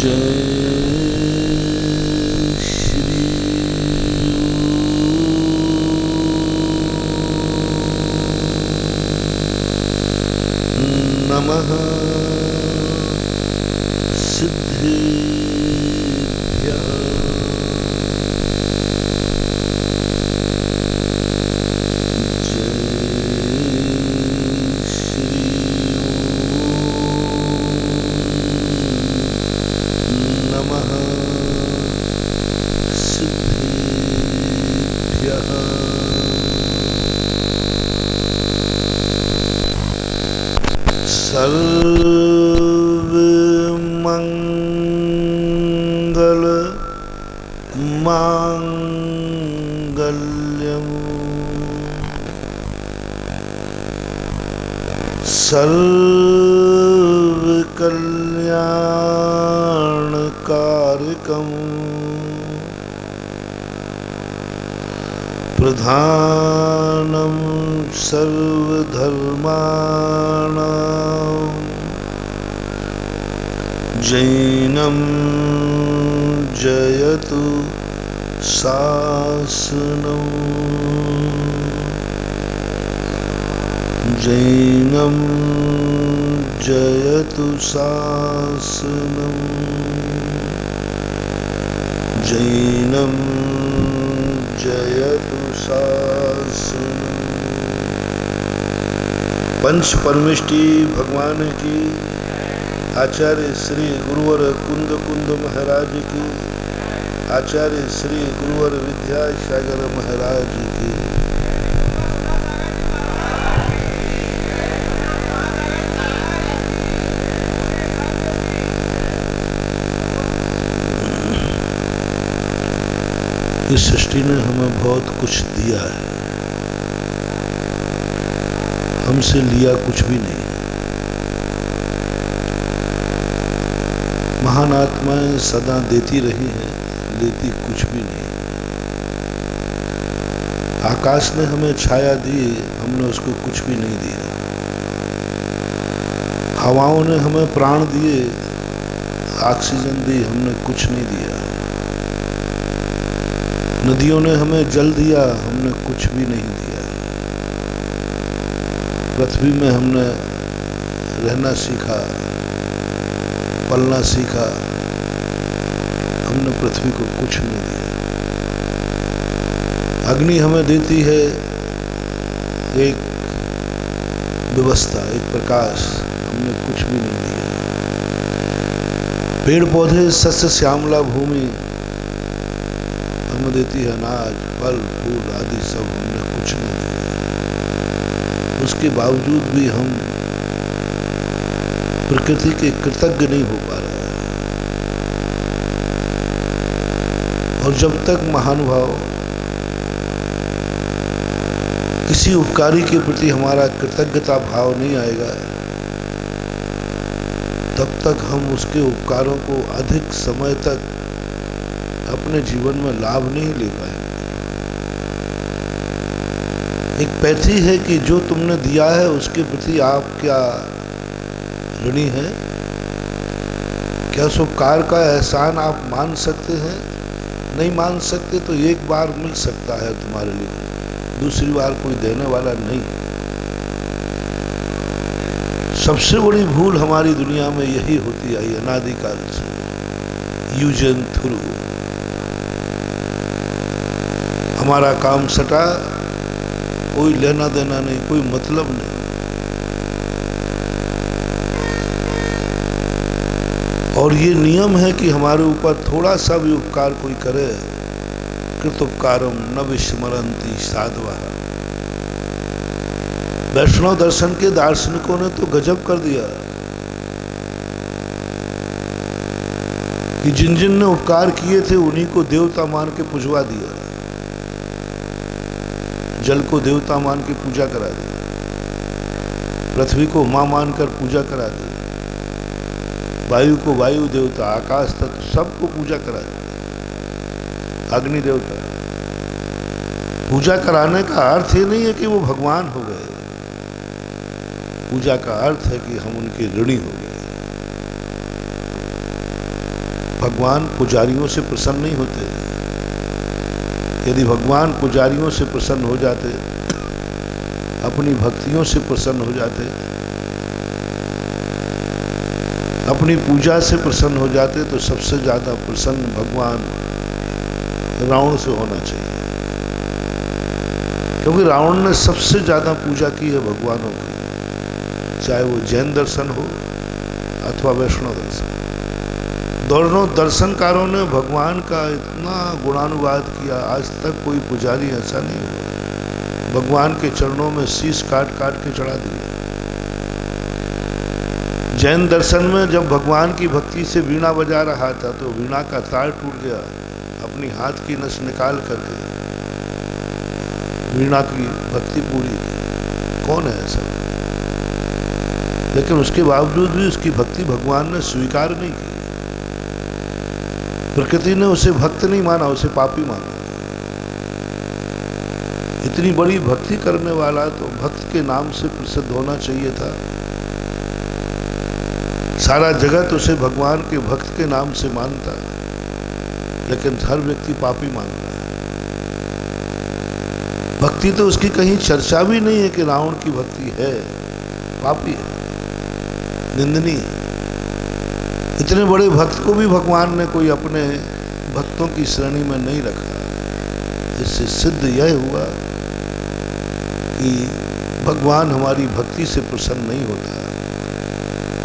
जय श्री नमः सिद्धेभ्यः। सर्वमंगल मांगल्यं सर्वकल्याणकारकं प्रधानं सर्वधर्माणां जैनं जयतु शासनं जैनं जयतु शासनं जैनं जयतु शासनं। पंच परमेष्टि भगवान की, आचार्य श्री गुरुवर कुंद कुंद महाराज की, आचार्य श्री गुरुवर विद्यासागर महाराज की। इस सृष्टि ने हमें बहुत कुछ दिया है, हमसे लिया कुछ भी नहीं। महान आत्माएं सदा देती रही हैं, लेती कुछ भी नहीं। आकाश ने हमें छाया दी, हमने उसको कुछ भी नहीं दिया। हवाओं ने हमें प्राण दिए, ऑक्सीजन दी, हमने कुछ नहीं दिया। नदियों ने हमें जल दिया, हमने कुछ भी नहीं दिया। पृथ्वी में हमने रहना सीखा, पलना सीखा, हमने पृथ्वी को कुछ नहीं दिया। अग्नि हमें देती है एक व्यवस्था, एक प्रकाश, हमने कुछ भी नहीं दिया। पेड़ पौधे, सस्य श्यामला भूमि हमें देती है अनाज, फल फूल आदि सब, हमने कुछ नहीं दिया। उसके बावजूद भी हम प्रकृति के कृतज्ञ नहीं हो पा रहे हैं। और जब तक महानुभाव किसी उपकारी के प्रति हमारा कृतज्ञता भाव नहीं आएगा, तब तक हम उसके उपकारों को अधिक समय तक अपने जीवन में लाभ नहीं ले पाएंगे। एक पैथी है कि जो तुमने दिया है उसके प्रति आप क्या ऋणी हैं? क्या उस उपकार का एहसान आप मान सकते हैं? नहीं मान सकते तो एक बार मिल सकता है तुम्हारे लिए, दूसरी बार कोई देने वाला नहीं। सबसे बड़ी भूल हमारी दुनिया में यही होती आई अनादिकाल से, यूज एंड थ्रू। हमारा काम सटा, कोई लेना देना नहीं, कोई मतलब नहीं। और ये नियम है कि हमारे ऊपर थोड़ा सा भी उपकार कोई करे, कृतोपकारम न विस्मरन्ति साधवः। वैष्णव दर्शन के दार्शनिकों ने तो गजब कर दिया कि जिन जिन ने उपकार किए थे उन्हीं को देवता मान के पुजवा दिया। जल को देवता मान के पूजा करा दी, पृथ्वी को मां मानकर पूजा करा दी, वायु को वायु देवता, आकाश तत्व सबको पूजा करा दी, अग्नि देवता। पूजा कराने का अर्थ ये नहीं है कि वो भगवान हो गए, पूजा का अर्थ है कि हम उनके ऋणी हो गए। भगवान पुजारियों से प्रसन्न नहीं होते। यदि भगवान पुजारियों से प्रसन्न हो जाते, अपनी भक्तियों से प्रसन्न हो जाते, अपनी पूजा से प्रसन्न हो जाते, तो सबसे ज़्यादा प्रसन्न भगवान रावण से होना चाहिए। क्योंकि रावण ने सबसे ज़्यादा पूजा की है भगवानों की, चाहे वो जैन दर्शन हो अथवा वैष्णव दर्शन। दोनों दर्शनकारों ने भगवान का इतना गुणानुवाद किया, आज तक कोई पुजारी ऐसा नहीं हुआ। भगवान के चरणों में शीश काट काट के चढ़ा दिया। जैन दर्शन में जब भगवान की भक्ति से वीणा बजा रहा था तो वीणा का तार टूट गया, अपनी हाथ की नस निकाल करके वीणा की भक्ति पूरी की। कौन है ऐसा? लेकिन उसके बावजूद भी उसकी भक्ति भगवान ने स्वीकार नहीं की। प्रकृति ने उसे भक्त नहीं माना, उसे पापी माना। इतनी बड़ी भक्ति करने वाला तो भक्त के नाम से प्रसिद्ध होना चाहिए था। सारा जगत उसे भगवान के भक्त के नाम से मानता है, लेकिन हर व्यक्ति पापी मानता है। भक्ति तो उसकी कहीं चर्चा भी नहीं है कि रावण की भक्ति है। पापी है, निंदनीय है। इतने बड़े भक्त को भी भगवान ने कोई अपने भक्तों की श्रेणी में नहीं रखा। इससे सिद्ध यह हुआ कि भगवान हमारी भक्ति से प्रसन्न नहीं होता।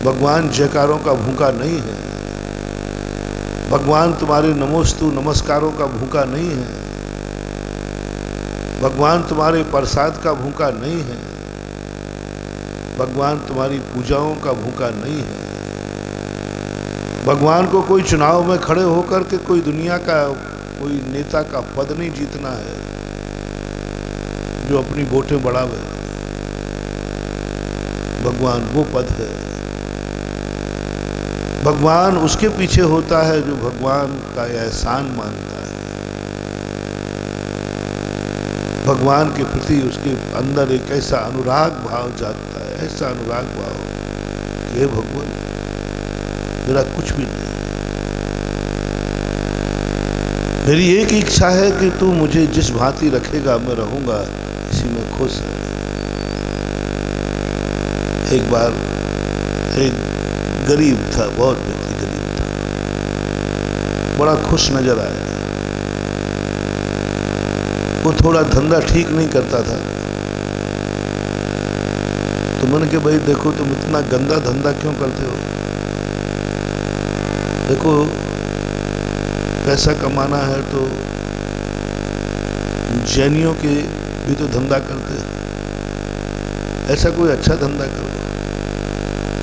भगवान जयकारों का भूखा नहीं है। भगवान तुम्हारे नमोस्तु नमस्कारों का भूखा नहीं है। भगवान तुम्हारे प्रसाद का भूखा नहीं है। भगवान तुम्हारी पूजाओं का भूखा नहीं है। भगवान को कोई चुनाव में खड़े होकर के कोई दुनिया का कोई नेता का पद नहीं जीतना है जो अपनी वोटें बढ़ावे। भगवान वो पद है। भगवान उसके पीछे होता है जो भगवान का एहसान मानता है। भगवान के प्रति उसके अंदर एक ऐसा अनुराग भाव जागता है, ऐसा अनुराग भाव, ये भगवान मेरा कुछ भी नहीं, मेरी एक इच्छा है कि तू मुझे जिस भांति रखेगा मैं रहूंगा, इसी में खुश है। एक बार एक गरीब था, बहुत व्यक्ति गरीब था, बड़ा खुश नजर आया। वो थोड़ा धंधा ठीक नहीं करता था, तो मैंने कहा भाई देखो तुम इतना गंदा धंधा क्यों करते हो? देखो पैसा कमाना है तो जैनियों के भी तो धंधा करते हैं, ऐसा कोई अच्छा धंधा करो।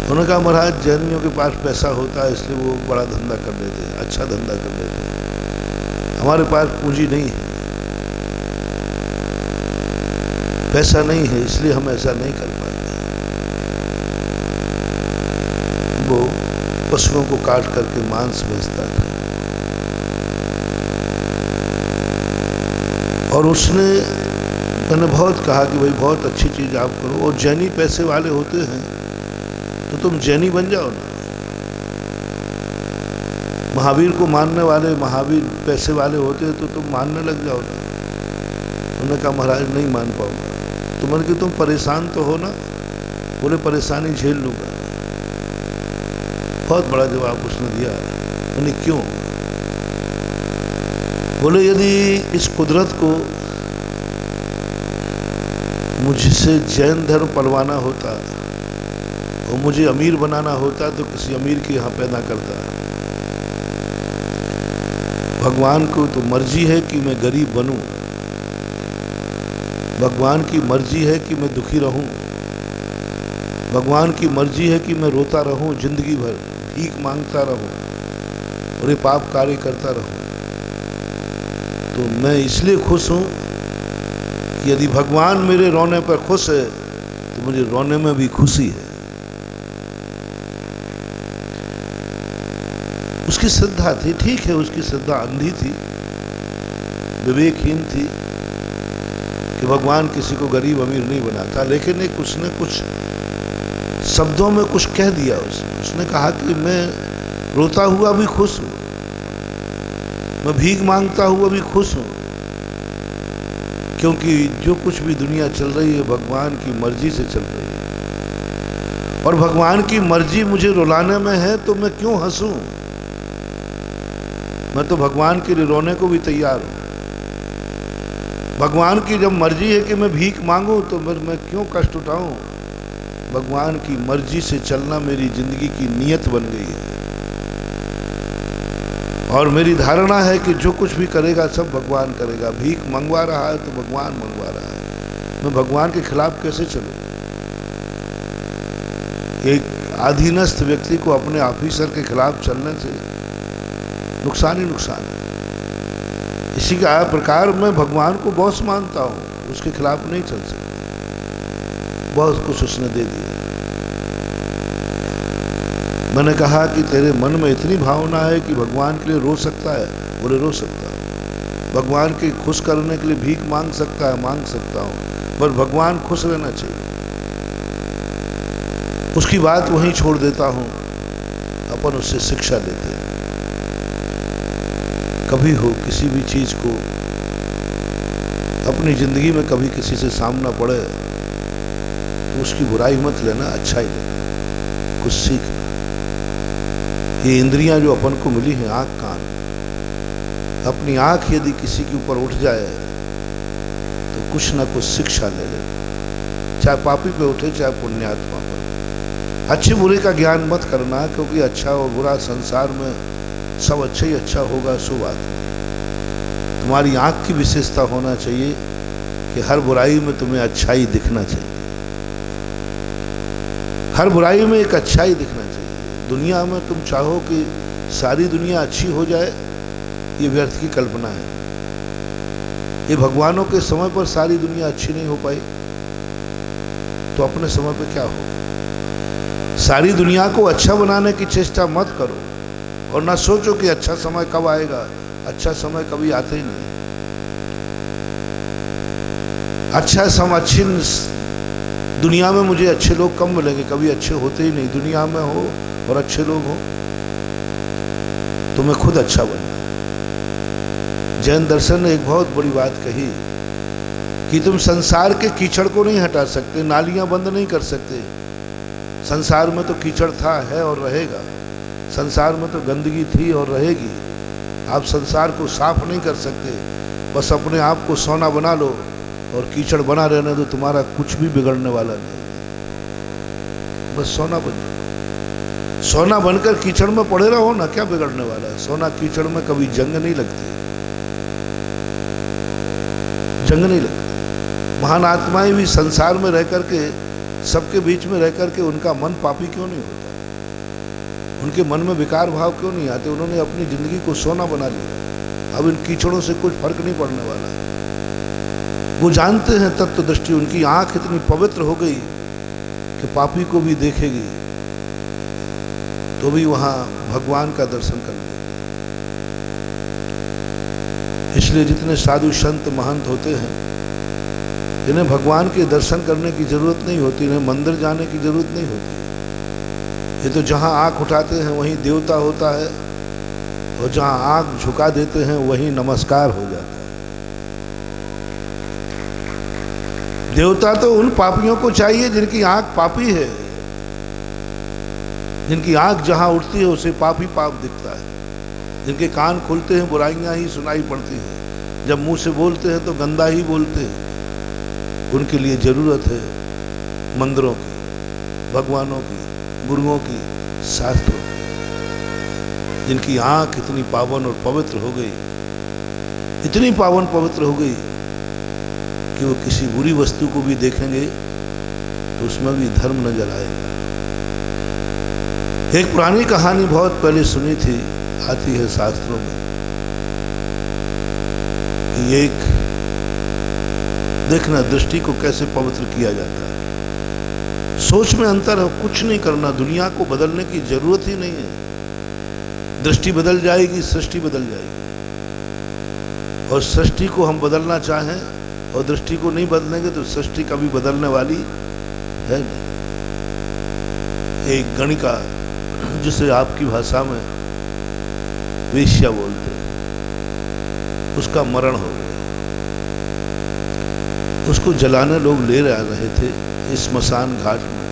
उन्होंने कहा महाराज जैनियों के पास पैसा होता है इसलिए वो बड़ा धंधा कर लेते हैं, अच्छा धंधा कर लेते हैं। हमारे पास पूंजी नहीं है, पैसा नहीं है, इसलिए हम ऐसा नहीं कर पाते। वो पशुओं को काट करके मांस बेचता था और उसने मैंने बहुत कहा कि भाई बहुत अच्छी चीज़ आप करो, और जैनी पैसे वाले होते हैं तो तुम जैनी बन जाओ ना। महावीर को मानने वाले महावीर पैसे वाले होते हैं तो तुम मानने लग जाओ ना। उन्होंने कहा महाराज नहीं मान पाऊंगा। तो मैंने कहा तुम परेशान तो हो ना? बोले परेशानी झेल लूंगा। बहुत बड़ा जवाब उसने दिया। मैंने क्यों? बोले यदि इस कुदरत को मुझसे जैन धर्म पलवाना होता और मुझे अमीर बनाना होता तो किसी अमीर के यहाँ पैदा करता। भगवान को तो मर्जी है कि मैं गरीब बनूं, भगवान की मर्जी है कि मैं दुखी रहूं, भगवान की मर्जी है कि मैं रोता रहूं जिंदगी भर, भीख मांगता रहूं और ये पाप कार्य करता रहूं। तो मैं इसलिए खुश हूं कि यदि भगवान मेरे रोने पर खुश है तो मुझे रोने में भी खुशी है। उसकी श्रद्धा थी, ठीक है, उसकी श्रद्धा अंधी थी, विवेकहीन थी कि भगवान किसी को गरीब अमीर नहीं बनाता, लेकिन एक उसने कुछ शब्दों में कुछ कह दिया। उसने कहा कि मैं रोता हुआ भी खुश हूँ, मैं भीख मांगता हुआ भी खुश हूं, क्योंकि जो कुछ भी दुनिया चल रही है भगवान की मर्जी से चल रही है। और भगवान की मर्जी मुझे रुलाने में है तो मैं क्यों हंसूं? मैं तो भगवान के लिए रोने को भी तैयार हूं। भगवान की जब मर्जी है कि मैं भीख मांगूं तो मैं क्यों कष्ट उठाऊं? भगवान की मर्जी से चलना मेरी जिंदगी की नीयत बन गई है। और मेरी धारणा है कि जो कुछ भी करेगा सब भगवान करेगा। भीख मंगवा रहा है तो भगवान मंगवा रहा है। मैं भगवान के खिलाफ कैसे चलूं? एक अधीनस्थ व्यक्ति को अपने ऑफिसर के खिलाफ चलने से नुकसान ही नुकसान है। इसी का प्रकार मैं भगवान को बॉस मानता हूं, उसके खिलाफ नहीं चल सकता। बहुत कुछ उसने दे दिया। मैंने कहा कि तेरे मन में इतनी भावना है कि भगवान के लिए रो सकता है, बोले रो सकता हूँ। भगवान के खुश करने के लिए भीख मांग सकता है, मांग सकता हूँ, पर भगवान खुश रहना चाहिए। उसकी बात वहीं छोड़ देता हूँ, अपन उससे शिक्षा लेते हैं। कभी हो किसी भी चीज को अपनी जिंदगी में कभी किसी से सामना पड़े तो उसकी बुराई मत लेना, अच्छा ही लेना, कुछ सीखना। ये इंद्रियां जो अपन को मिली हैं, आंख कान, अपनी आंख यदि किसी के ऊपर उठ जाए तो कुछ ना कुछ शिक्षा ले लेना, चाहे पापी पे उठे चाहे पुण्यात्मा पर। अच्छे बुरे का ज्ञान मत करना, क्योंकि अच्छा और बुरा संसार में सब अच्छा ही अच्छा होगा, सो बात नहीं। तुम्हारी आंख की विशेषता होना चाहिए कि हर बुराई में तुम्हें अच्छाई दिखना चाहिए। हर बुराई में एक अच्छाई दिखना चाहिए। दुनिया में तुम चाहो कि सारी दुनिया अच्छी हो जाए, ये व्यर्थ की कल्पना है। ये भगवानों के समय पर सारी दुनिया अच्छी नहीं हो पाई तो अपने समय पे क्या होगा? सारी दुनिया को अच्छा बनाने की चेष्टा मत करो और ना सोचो कि अच्छा समय कब आएगा। अच्छा समय कभी आते ही नहीं। अच्छा समय, अच्छी दुनिया में मुझे अच्छे लोग कम मिलेंगे, कभी अच्छे होते ही नहीं। दुनिया में हो और अच्छे लोग हो, तुम्हें खुद अच्छा बनना है। जैन दर्शन ने एक बहुत बड़ी बात कही कि तुम संसार के कीचड़ को नहीं हटा सकते, नालियां बंद नहीं कर सकते। संसार में तो कीचड़ था, है और रहेगा। संसार में तो गंदगी थी और रहेगी। आप संसार को साफ नहीं कर सकते। बस अपने आप को सोना बना लो और कीचड़ बना रहने दो, तुम्हारा कुछ भी बिगड़ने वाला नहीं। बस सोना बन जाओ। सोना बनकर कीचड़ में पड़े रहो ना, क्या बिगड़ने वाला है? सोना कीचड़ में कभी जंग नहीं लगती, जंग नहीं लगती। महान आत्माएं भी संसार में रह करके, सबके बीच में रह करके, उनका मन पापी क्यों नहीं होता? उनके मन में विकार भाव क्यों नहीं आते? उन्होंने अपनी जिंदगी को सोना बना लिया। अब इन कीचड़ों से कुछ फर्क नहीं पड़ने वाला। वो जानते हैं तत्व दृष्टि, उनकी आंख इतनी पवित्र हो गई कि पापी को भी देखेगी तो भी वहां भगवान का दर्शन कर लेगी। इसलिए जितने साधु संत महंत होते हैं, इन्हें भगवान के दर्शन करने की जरूरत नहीं होती, इन्हें मंदिर जाने की जरूरत नहीं होती। ये तो जहां आंख उठाते हैं वहीं देवता होता है, और जहां आंख झुका देते हैं वहीं नमस्कार हो जाता है। देवता तो उन पापियों को चाहिए जिनकी आंख पापी है, जिनकी आंख जहां उठती है उसे पाप ही पाप दिखता है। जिनके कान खुलते हैं बुराइयां ही सुनाई पड़ती हैं, जब मुंह से बोलते हैं तो गंदा ही बोलते हैं। उनके लिए जरूरत है मंदिरों की, भगवानों की, गुरुओं की, शास्त्रों की। जिनकी आंख इतनी पावन और पवित्र हो गई, इतनी पावन पवित्र हो गई कि वो किसी बुरी वस्तु को भी देखेंगे तो उसमें भी धर्म नजर आएगा। एक पुरानी कहानी बहुत पहले सुनी थी, आती है शास्त्रों में, कि एक देखना दृष्टि को कैसे पवित्र किया जाता है। सोच में अंतर है, कुछ नहीं करना, दुनिया को बदलने की जरूरत ही नहीं है। दृष्टि बदल जाएगी, सृष्टि बदल जाएगी। और सृष्टि को हम बदलना चाहें और दृष्टि को नहीं बदलेंगे तो सृष्टि कभी बदलने वाली है नहीं। एक गणिका, जिसे आपकी भाषा में वेश्या बोलते हैं, उसका मरण हो गया। उसको जलाने लोग ले रहे थे इस स्मशान घाट में।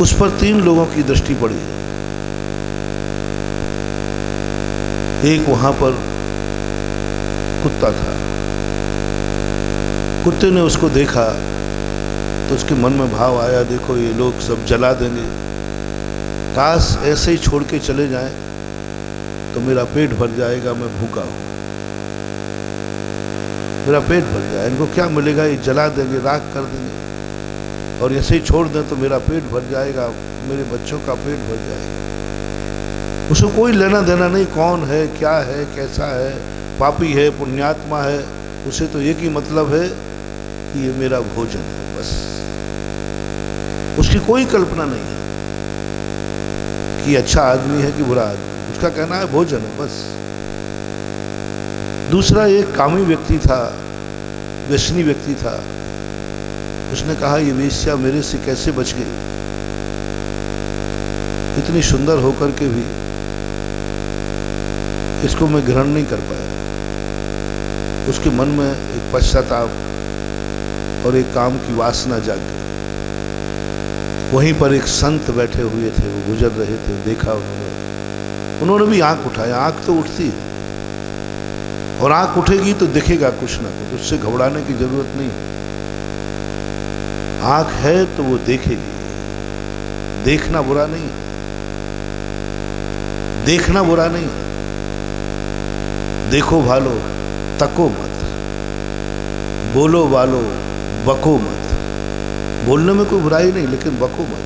उस पर 3 लोगों की दृष्टि पड़ी। एक वहां पर कुत्ता था। कुत्ते ने उसको देखा तो उसके मन में भाव आया, देखो ये लोग सब जला देंगे, काश ऐसे ही छोड़ के चले जाएं तो मेरा पेट भर जाएगा, मैं भूखा हूं, मेरा पेट भर जाए, इनको क्या मिलेगा, ये जला देंगे, राख कर देंगे, और ऐसे ही छोड़ दें तो मेरा पेट भर जाएगा, मेरे बच्चों का पेट भर जाएगा। उसको कोई लेना देना नहीं, कौन है, क्या है, कैसा है, पापी है, पुण्यात्मा है, उसे तो एक ही मतलब है कि ये मेरा भोजन है, बस। उसकी कोई कल्पना नहीं है कि अच्छा आदमी है कि बुरा आदमी, उसका कहना है भोजन है, बस। दूसरा एक कामी व्यक्ति था, व्यसनी व्यक्ति था। उसने कहा ये वेश्या मेरे से कैसे बच गई, इतनी सुंदर होकर के भी इसको मैं ग्रहण नहीं कर पाया। उसके मन में एक पश्चाताप और एक काम की वासना जाग गई। वहीं पर एक संत बैठे हुए थे, वो गुजर रहे थे, देखा उन्होंने भी आंख उठाया। आंख तो उठती है, और आंख उठेगी तो दिखेगा कुछ ना कुछ, उससे घबराने की जरूरत नहीं है। आंख है तो वो देखेगी। देखना बुरा नहीं है, देखना बुरा नहीं है। देखो भालो, तको मत, बोलो वालो, बको मत। बोलने में कोई बुराई नहीं, लेकिन बको मत।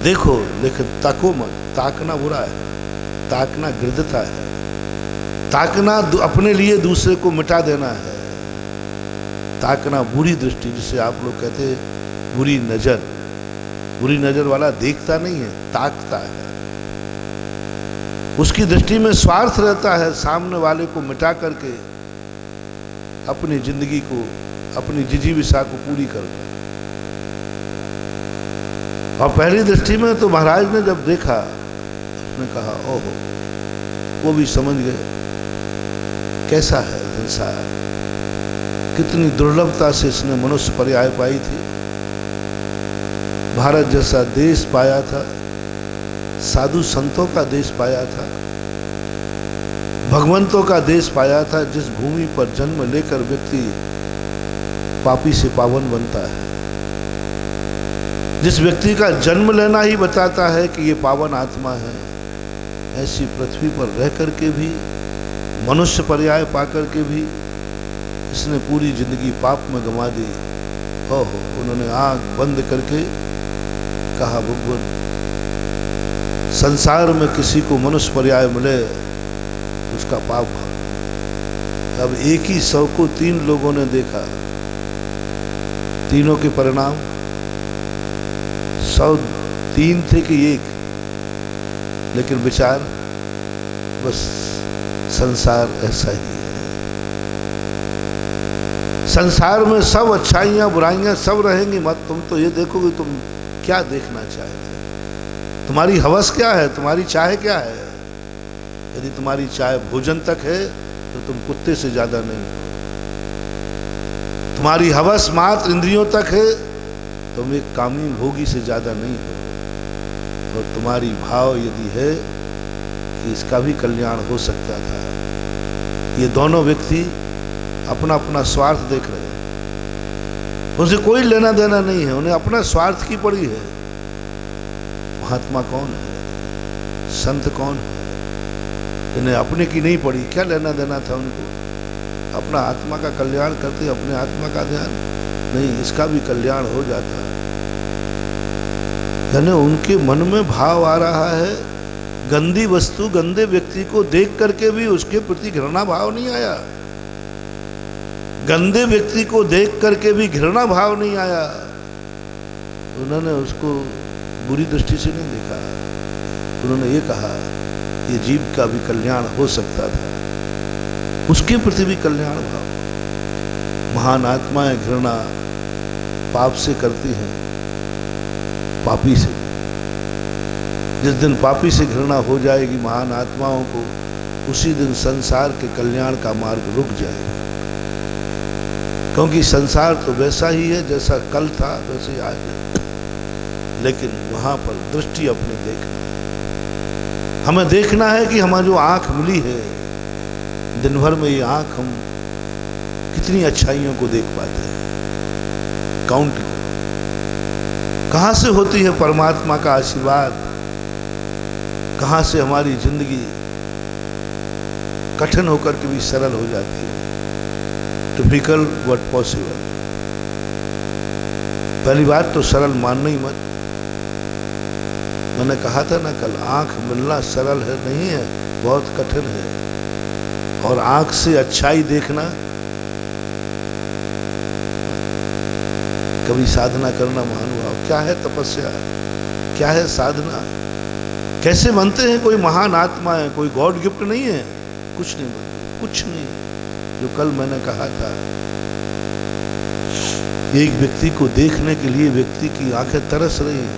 देखो लेकिन तको मत। ताकना बुरा है, ताकना गिरदता है, ताकना अपने लिए दूसरे को मिटा देना है, ताकना बुरी दृष्टि, जिसे आप लोग कहते हैं बुरी नजर। बुरी नजर वाला देखता नहीं है, ताकता है। उसकी दृष्टि में स्वार्थ रहता है, सामने वाले को मिटा करके अपनी जिंदगी को, अपनी जिजीविषा को पूरी करना। और पहली दृष्टि में तो महाराज ने जब देखा, उसने कहा ओहो, वो भी समझ गए कैसा है संसार, कितनी दुर्लभता से इसने मनुष्य पर्याय पाई थी। भारत जैसा देश पाया था, साधु संतों का देश पाया था, भगवंतों का देश पाया था, जिस भूमि पर जन्म लेकर व्यक्ति पापी से पावन बनता है, जिस व्यक्ति का जन्म लेना ही बताता है कि ये पावन आत्मा है, ऐसी पृथ्वी पर रह करके भी, मनुष्य पर्याय पाकर के भी इसने पूरी जिंदगी पाप में गंवा दी। ओहो, उन्होंने आंख बंद करके कहा, भगवान, संसार में किसी को मनुष्य पर्याय मिले उसका पाप भाग। अब एक ही शव को 3 लोगों ने देखा, तीनों के परिणाम 103 थे कि 1, लेकिन विचार बस संसार ऐसा ही है। संसार में सब अच्छाइयां बुराइयां सब रहेंगी, मत तुम तो ये देखोगे तुम क्या देखना चाहते, तुम्हारी हवस क्या है, तुम्हारी चाह क्या है। यदि तुम्हारी चाह भोजन तक है तो तुम कुत्ते से ज्यादा नहीं हो। तुम्हारी हवस मात्र इंद्रियों तक है, तुम एक कामी भोगी से ज्यादा नहीं हो। और तुम्हारी भाव यदि है कि इसका भी कल्याण हो सकता था। ये दोनों व्यक्ति अपना अपना स्वार्थ देख रहे हैं, उनसे कोई लेना देना नहीं है, उन्हें अपना स्वार्थ की पड़ी है। महात्मा कौन है, संत कौन है, इन्हें अपने की नहीं पड़ी, क्या लेना देना था उनको। अपना आत्मा का कल्याण करते, अपने आत्मा का ध्यान नहीं, इसका भी कल्याण हो जाता। यानी उनके मन में भाव आ रहा है, गंदी वस्तु, गंदे व्यक्ति को देख करके भी उसके प्रति घृणा भाव नहीं आया, गंदे व्यक्ति को देख करके भी घृणा भाव नहीं आया। उन्होंने उसको बुरी दृष्टि से नहीं देखा, उन्होंने ये कहा ये जीव का भी कल्याण हो सकता था, उसके प्रति भी कल्याण भाव। महान आत्माएं घृणा पाप से करती हैं, पापी से। जिस दिन पापी से घृणा हो जाएगी महान आत्माओं को, उसी दिन संसार के कल्याण का मार्ग रुक जाएगा। क्योंकि संसार तो वैसा ही है जैसा कल था वैसे ही आज है, लेकिन वहां पर दृष्टि अपने देखना है। हमें देखना है कि हमें जो आंख मिली है, दिन भर में ये आंख हम कितनी अच्छाइयों को देख पाते हैं। काउंट करो, कहां से होती है परमात्मा का आशीर्वाद, कहां से हमारी जिंदगी कठिन होकर के भी सरल हो जाती है। Difficult but possible. पहली बात तो सरल मानना ही मत। मैंने कहा था ना कल, आंख मिलना सरल है नहीं है, बहुत कठिन है। और आंख से अच्छाई देखना, कभी साधना करना महानुभाव, क्या है तपस्या, क्या है साधना, कैसे बनते हैं कोई महान आत्मा है, कोई गॉड गिफ्ट नहीं है, कुछ नहीं बनते, कुछ नहीं। जो कल मैंने कहा था, एक व्यक्ति को देखने के लिए व्यक्ति की आंखें तरस रही हैं,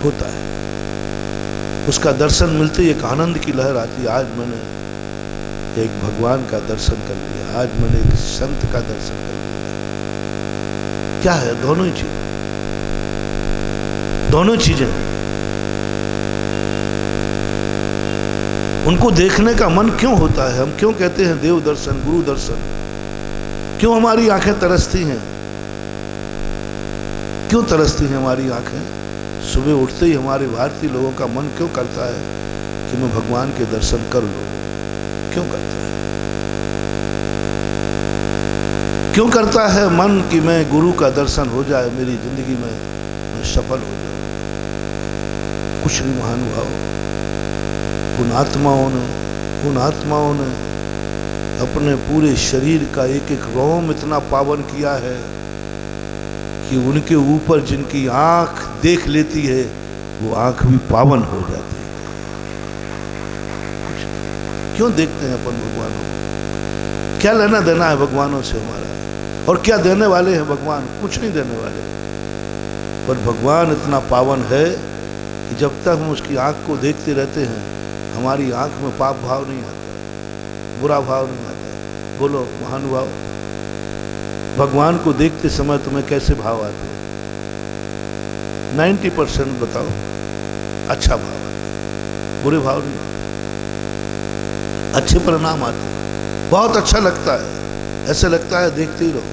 होता है, उसका दर्शन मिलते ही एक आनंद की लहर आती है। आज मैंने एक भगवान का दर्शन कर लिया, आज मैंने एक संत का दर्शन कर लिया। क्या है? दोनों ही चीजें, दोनों चीजें। उनको देखने का मन क्यों होता है? हम क्यों कहते हैं देव दर्शन, गुरु दर्शन? क्यों हमारी आंखें तरसती हैं? क्यों तरसती हैं हमारी आंखें? सुबह उठते ही हमारे भारतीय लोगों का मन क्यों करता है कि मैं भगवान के दर्शन कर लूं? क्यों करता है? क्यों करता है मन कि मैं गुरु का दर्शन हो जाए, मेरी जिंदगी में मैं सफल हो जाऊं? कुछ भी महानुभाव, उन आत्माओं ने अपने पूरे शरीर का एक एक रोम इतना पावन किया है कि उनके ऊपर जिनकी आंख देख लेती है वो आंख भी पावन हो जाती है। क्यों देखते हैं अपन भगवानों को? क्या लेना देना है भगवानों से हमारा? और क्या देने वाले हैं भगवान? कुछ नहीं देने वाले। पर भगवान इतना पावन है कि जब तक हम उसकी आंख को देखते रहते हैं, हमारी आंख में पाप भाव नहीं आता, बुरा भाव नहीं आता। बोलो महानुभाव, भगवान को देखते समय तुम्हें कैसे भाव आते हैं? 90% बताओ अच्छा भाव आता, बुरे भाव नहीं आते, अच्छे परिणाम आते, बहुत अच्छा लगता है, ऐसे लगता है देखते ही रहो।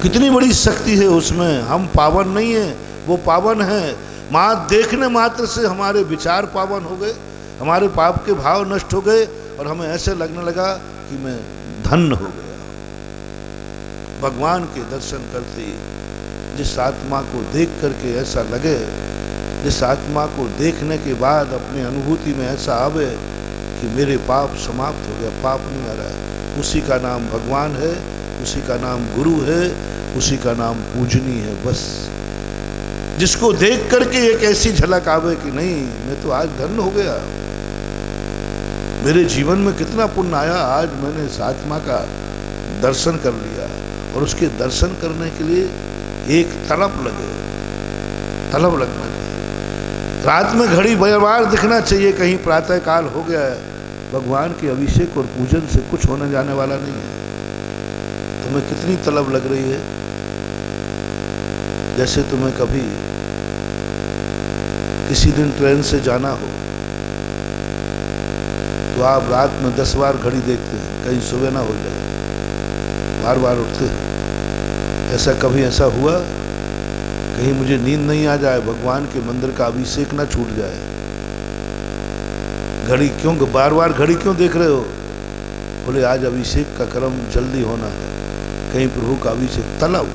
कितनी बड़ी शक्ति है उसमें। हम पावन नहीं है, वो पावन है। देखने मात्र से हमारे विचार पावन हो गए, हमारे पाप के भाव नष्ट हो गए और हमें ऐसे लगने लगा कि मैं धन्य हो गया। भगवान के दर्शन करते जिस आत्मा को देख करके ऐसा लगे, जिस आत्मा को देखने के बाद अपनी अनुभूति में ऐसा आवे कि मेरे पाप समाप्त हो गया, पाप नहीं आ रहा है, उसी का नाम भगवान है, उसी का नाम गुरु है, उसी का नाम पूजनीय है। बस जिसको देख करके एक ऐसी झलक आवे कि नहीं, मैं तो आज धन्य हो गया, मेरे जीवन में कितना पुण्य आया, आज मैंने इस आत्मा का दर्शन कर लिया। और उसके दर्शन करने के लिए एक तलब लगे, तलब लगना चाहिए। रात में घड़ी बार दिखना चाहिए, कहीं प्रातः काल हो गया है। भगवान के अभिषेक और पूजन से कुछ होने जाने वाला नहीं है। तुम्हें कितनी तलब लग रही है? जैसे तुम्हें कभी किसी दिन ट्रेन से जाना हो तो आप रात में 10 बार घड़ी देखते हैं, कहीं सुबह ना हो जाए, बार बार उठते हैं। ऐसा कभी ऐसा हुआ कहीं मुझे नींद नहीं आ जाए, भगवान के मंदिर का अभिषेक ना छूट जाए? घड़ी क्यों बार बार घड़ी क्यों देख रहे हो? बोले आज अभिषेक का क्रम जल्दी होना है, कहीं प्रभु का अभिषेक। तलब,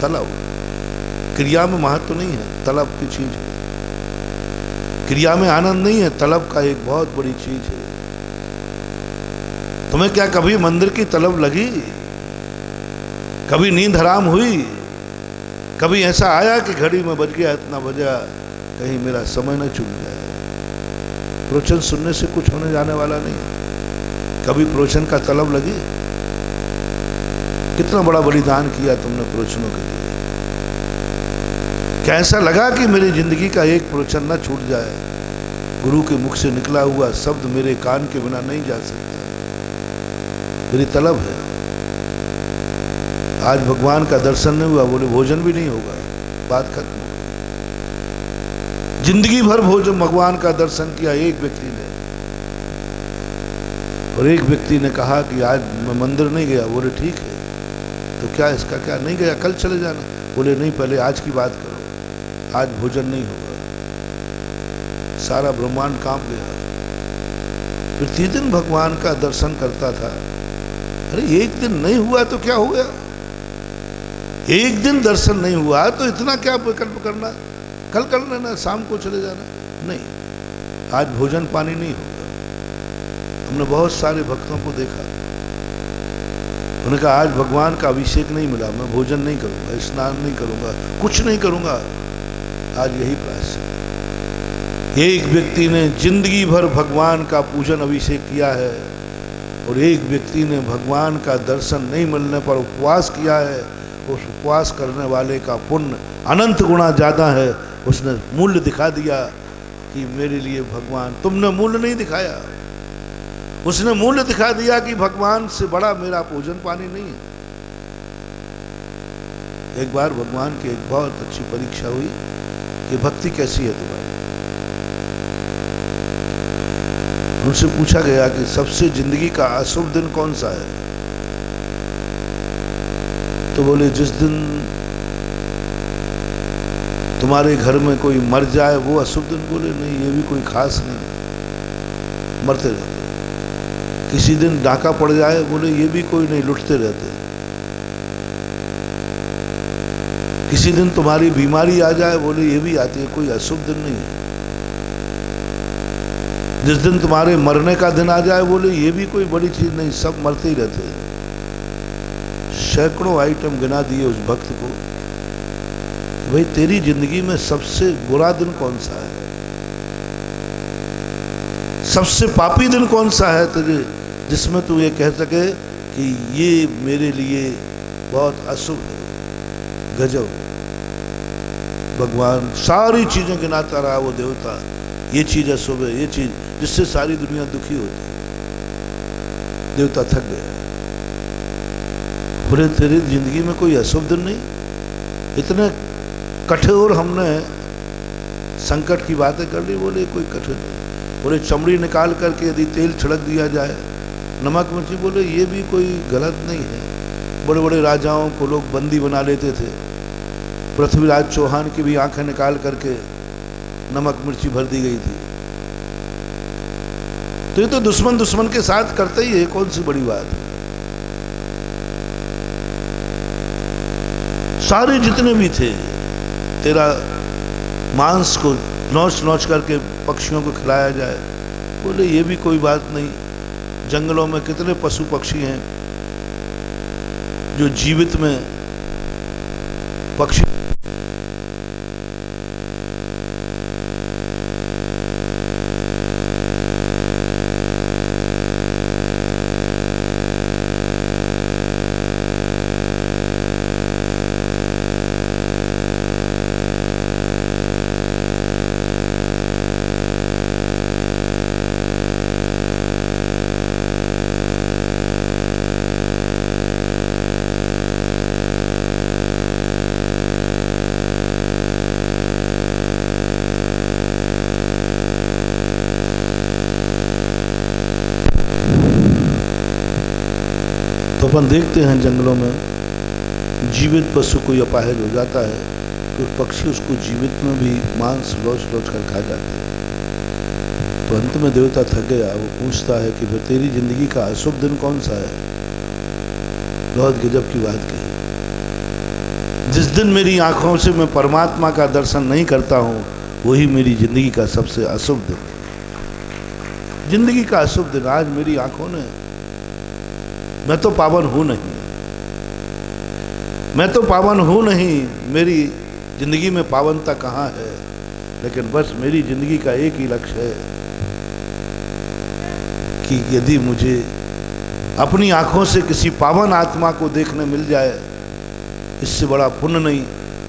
तलब क्रिया में महत्व नहीं है, तलब की चीज है। क्रिया में आनंद नहीं है, तलब का एक बहुत बड़ी चीज है। तुम्हें क्या कभी मंदिर की तलब लगी? कभी नींद हराम हुई? कभी ऐसा आया कि घड़ी में बज गया, इतना बजा, कहीं मेरा समय न चूक जाए? प्रवचन सुनने से कुछ होने जाने वाला नहीं। कभी प्रवचन का तलब लगी? कितना बड़ा बलिदान किया तुमने प्रवचनों के लिए। क्या ऐसा लगा कि मेरी जिंदगी का एक प्रवचन न छूट जाए? गुरु के मुख से निकला हुआ शब्द मेरे कान के बिना नहीं जा सकता। मेरी तलब है। आज भगवान का दर्शन नहीं हुआ, बोले भोजन भी नहीं होगा, बात खत्म हो गई। जिंदगी भर भोजन भगवान का दर्शन किया एक व्यक्ति ने, और एक व्यक्ति ने कहा कि आज मैं मंदिर नहीं गया। बोले ठीक है, तो क्या इसका क्या, नहीं गया कल चले जाना। बोले नहीं, पहले आज की बात करो, आज भोजन नहीं होगा। सारा ब्रह्मांड कांप गया। प्रतिदिन भगवान का दर्शन करता था। अरे एक दिन नहीं हुआ तो क्या हो गया, एक दिन दर्शन नहीं हुआ तो इतना क्या विकल्प करना, कल कर लेना, शाम को चले जाना। नहीं, आज भोजन पानी नहीं होगा। हमने बहुत सारे भक्तों को देखा, उन्होंने कहा आज भगवान का अभिषेक नहीं मिला, मैं भोजन नहीं करूंगा, स्नान नहीं करूंगा, कुछ नहीं करूंगा। आज यही प्रायश्चित। एक व्यक्ति ने जिंदगी भर भगवान का पूजन अभिषेक किया है, और एक व्यक्ति ने भगवान का दर्शन नहीं मिलने पर उपवास किया है। उस उपवास करने वाले का पुण्य अनंत गुना ज़्यादा है। उसने मूल्य दिखा दिया कि मेरे लिए भगवान, तुमने मूल्य नहीं दिखाया, उसने मूल्य दिखा दिया कि भगवान से बड़ा मेरा भोजन पानी नहीं है। एक बार भगवान की एक बहुत अच्छी परीक्षा हुई कि भक्ति कैसी है तुम्हारी। उनसे पूछा गया कि सबसे जिंदगी का अशुभ दिन कौन सा है। तो बोले जिस दिन तुम्हारे घर में कोई मर जाए वो अशुभ दिन। बोले नहीं, ये भी कोई खास नहीं, मरते रहते। किसी दिन डाका पड़ जाए। बोले ये भी कोई नहीं, लुटते रहते। किसी दिन तुम्हारी बीमारी आ जाए। बोले ये भी आती है, कोई अशुभ दिन नहीं है। जिस दिन तुम्हारे मरने का दिन आ जाए। बोले ये भी कोई बड़ी चीज नहीं, सब मरते ही रहते हैं। सैकड़ों आइटम गिना दिए उस भक्त को। भाई तेरी जिंदगी में सबसे बुरा दिन कौन सा है, सबसे पापी दिन कौन सा है तेरे, जिसमें तू ये कह सके कि ये मेरे लिए बहुत अशुभ है। गजब, भगवान सारी चीजें गिनाता रहा वो देवता। ये चीज अशुभ है, ये चीज जिससे सारी दुनिया दुखी होती है। देवता थक गया। बोले तेरी जिंदगी में कोई अशुभ दिन नहीं। इतने कठोर हमने संकट की बातें कर ली। बोले कोई कठोर नहीं। बोले चमड़ी निकाल करके यदि तेल छिड़क दिया जाए, नमक मिर्ची। बोले ये भी कोई गलत नहीं है। बड़े बड़े राजाओं को लोग बंदी बना लेते थे। पृथ्वीराज चौहान की भी आंखें निकाल करके नमक मिर्ची भर दी गई थी। तो ये तो दुश्मन दुश्मन के साथ करते ही है, कौन सी बड़ी बात है। सारे जितने भी थे, तेरा मांस को नोच नोच करके पक्षियों को खिलाया जाए। बोले ये भी कोई बात नहीं। जंगलों में कितने पशु पक्षी हैं जो जीवित में पक्षी तो अपन देखते हैं जंगलों में जीवित पशु कोई अपाहिज हो जाता है तो पक्षी उसको जीवित में भी मांस लोच लोच कर खा जाते हैं। तो अंत में देवता थक गया। वो पूछता है कि फिर तेरी जिंदगी का अशुभ दिन कौन सा है। बहुत गजब की बात कही। जिस दिन मेरी आंखों से मैं परमात्मा का दर्शन नहीं करता हूं वही मेरी जिंदगी का सबसे अशुभ दिन। जिंदगी का अशुभ दिन आज मेरी आंखों ने, मैं तो पावन हूं नहीं, मैं तो पावन हूं नहीं, मेरी जिंदगी में पावनता कहाँ है। लेकिन बस मेरी जिंदगी का एक ही लक्ष्य है कि यदि मुझे अपनी आंखों से किसी पावन आत्मा को देखने मिल जाए इससे बड़ा पुण्य नहीं।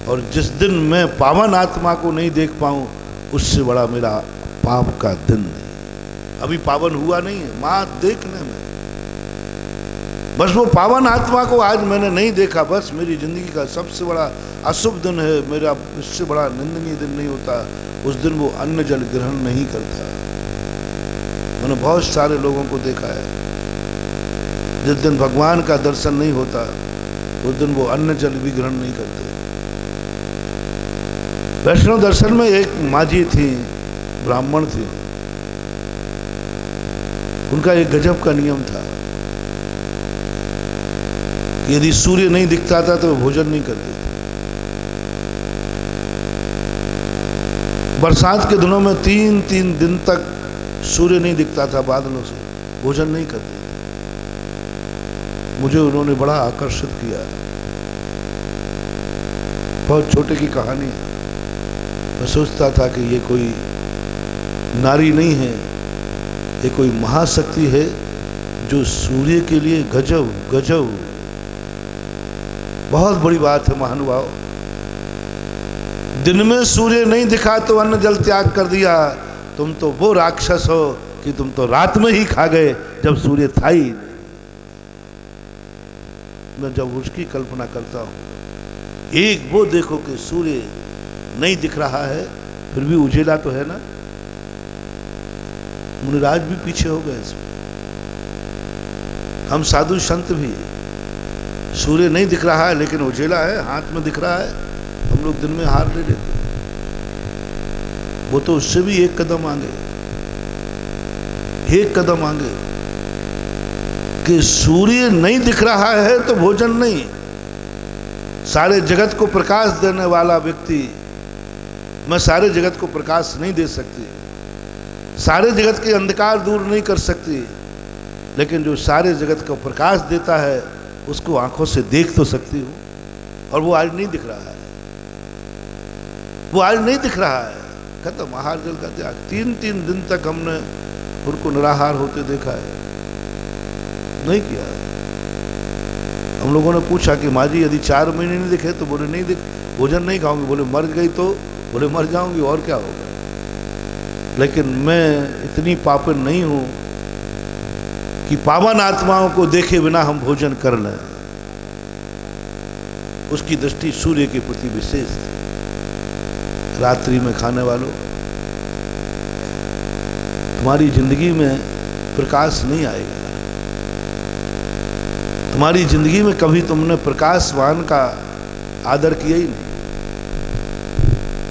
और जिस दिन मैं पावन आत्मा को नहीं देख पाऊं उससे बड़ा मेरा पाप का दिन नहीं। अभी पावन हुआ नहीं है, माँ देखने में। बस वो पावन आत्मा को आज मैंने नहीं देखा, बस मेरी जिंदगी का सबसे बड़ा अशुभ दिन है, मेरा इससे बड़ा निंदनीय दिन नहीं होता। उस दिन वो अन्न जल ग्रहण नहीं करता। मैंने बहुत सारे लोगों को देखा है, जिस दिन भगवान का दर्शन नहीं होता उस दिन वो अन्न जल भी ग्रहण नहीं करते। वैष्णव दर्शन में एक माझी थी, ब्राह्मण थी, उनका एक गजब का नियम था, यदि सूर्य नहीं दिखता था तो वो भोजन नहीं करते थे। बरसात के दिनों में 3-3 दिन तक सूर्य नहीं दिखता था बादलों से, भोजन नहीं करते थे। मुझे उन्होंने बड़ा आकर्षित किया। बहुत छोटे की कहानी है। मैं सोचता था कि ये कोई नारी नहीं है, ये कोई महाशक्ति है जो सूर्य के लिए गजब गजब, बहुत बड़ी बात है महानुभाव। दिन में सूर्य नहीं दिखा तो अन्न जल त्याग कर दिया। तुम तो वो राक्षस हो कि तुम तो रात में ही खा गए जब सूर्य था ही। मैं जब उसकी कल्पना करता हूं, एक वो देखो कि सूर्य नहीं दिख रहा है फिर भी उजेला तो है ना। मुनिराज भी पीछे हो गए इसमें। हम साधु संत भी, सूर्य नहीं दिख रहा है लेकिन उजेला है, हाथ में दिख रहा है, हम लोग दिन में हार ले लेते। वो तो उससे भी एक कदम आगे, एक कदम आगे कि सूर्य नहीं दिख रहा है तो भोजन नहीं। सारे जगत को प्रकाश देने वाला व्यक्ति, मैं सारे जगत को प्रकाश नहीं दे सकती, सारे जगत के अंधकार दूर नहीं कर सकती, लेकिन जो सारे जगत को प्रकाश देता है उसको आंखों से देख तो सकती हूँ। और वो आज नहीं दिख रहा है, वो आज नहीं दिख रहा है। खत्म आहार जल का त्याग। 3-3 दिन तक हमने उनको निराहार होते देखा है, नहीं किया है। हम लोगों ने पूछा कि माँ जी यदि 4 महीने नहीं दिखे तो बोले नहीं दिख, भोजन नहीं खाऊंगी। बोले मर गई तो, बोले मर जाऊंगी और क्या होगा। लेकिन मैं इतनी पापन नहीं हूं कि पावन आत्माओं को देखे बिना हम भोजन कर लें। उसकी दृष्टि सूर्य के प्रति विशेष थी। रात्रि में खाने वालों, तुम्हारी जिंदगी में प्रकाश नहीं आएगा। तुम्हारी जिंदगी में कभी तुमने प्रकाशवान का आदर किया ही नहीं।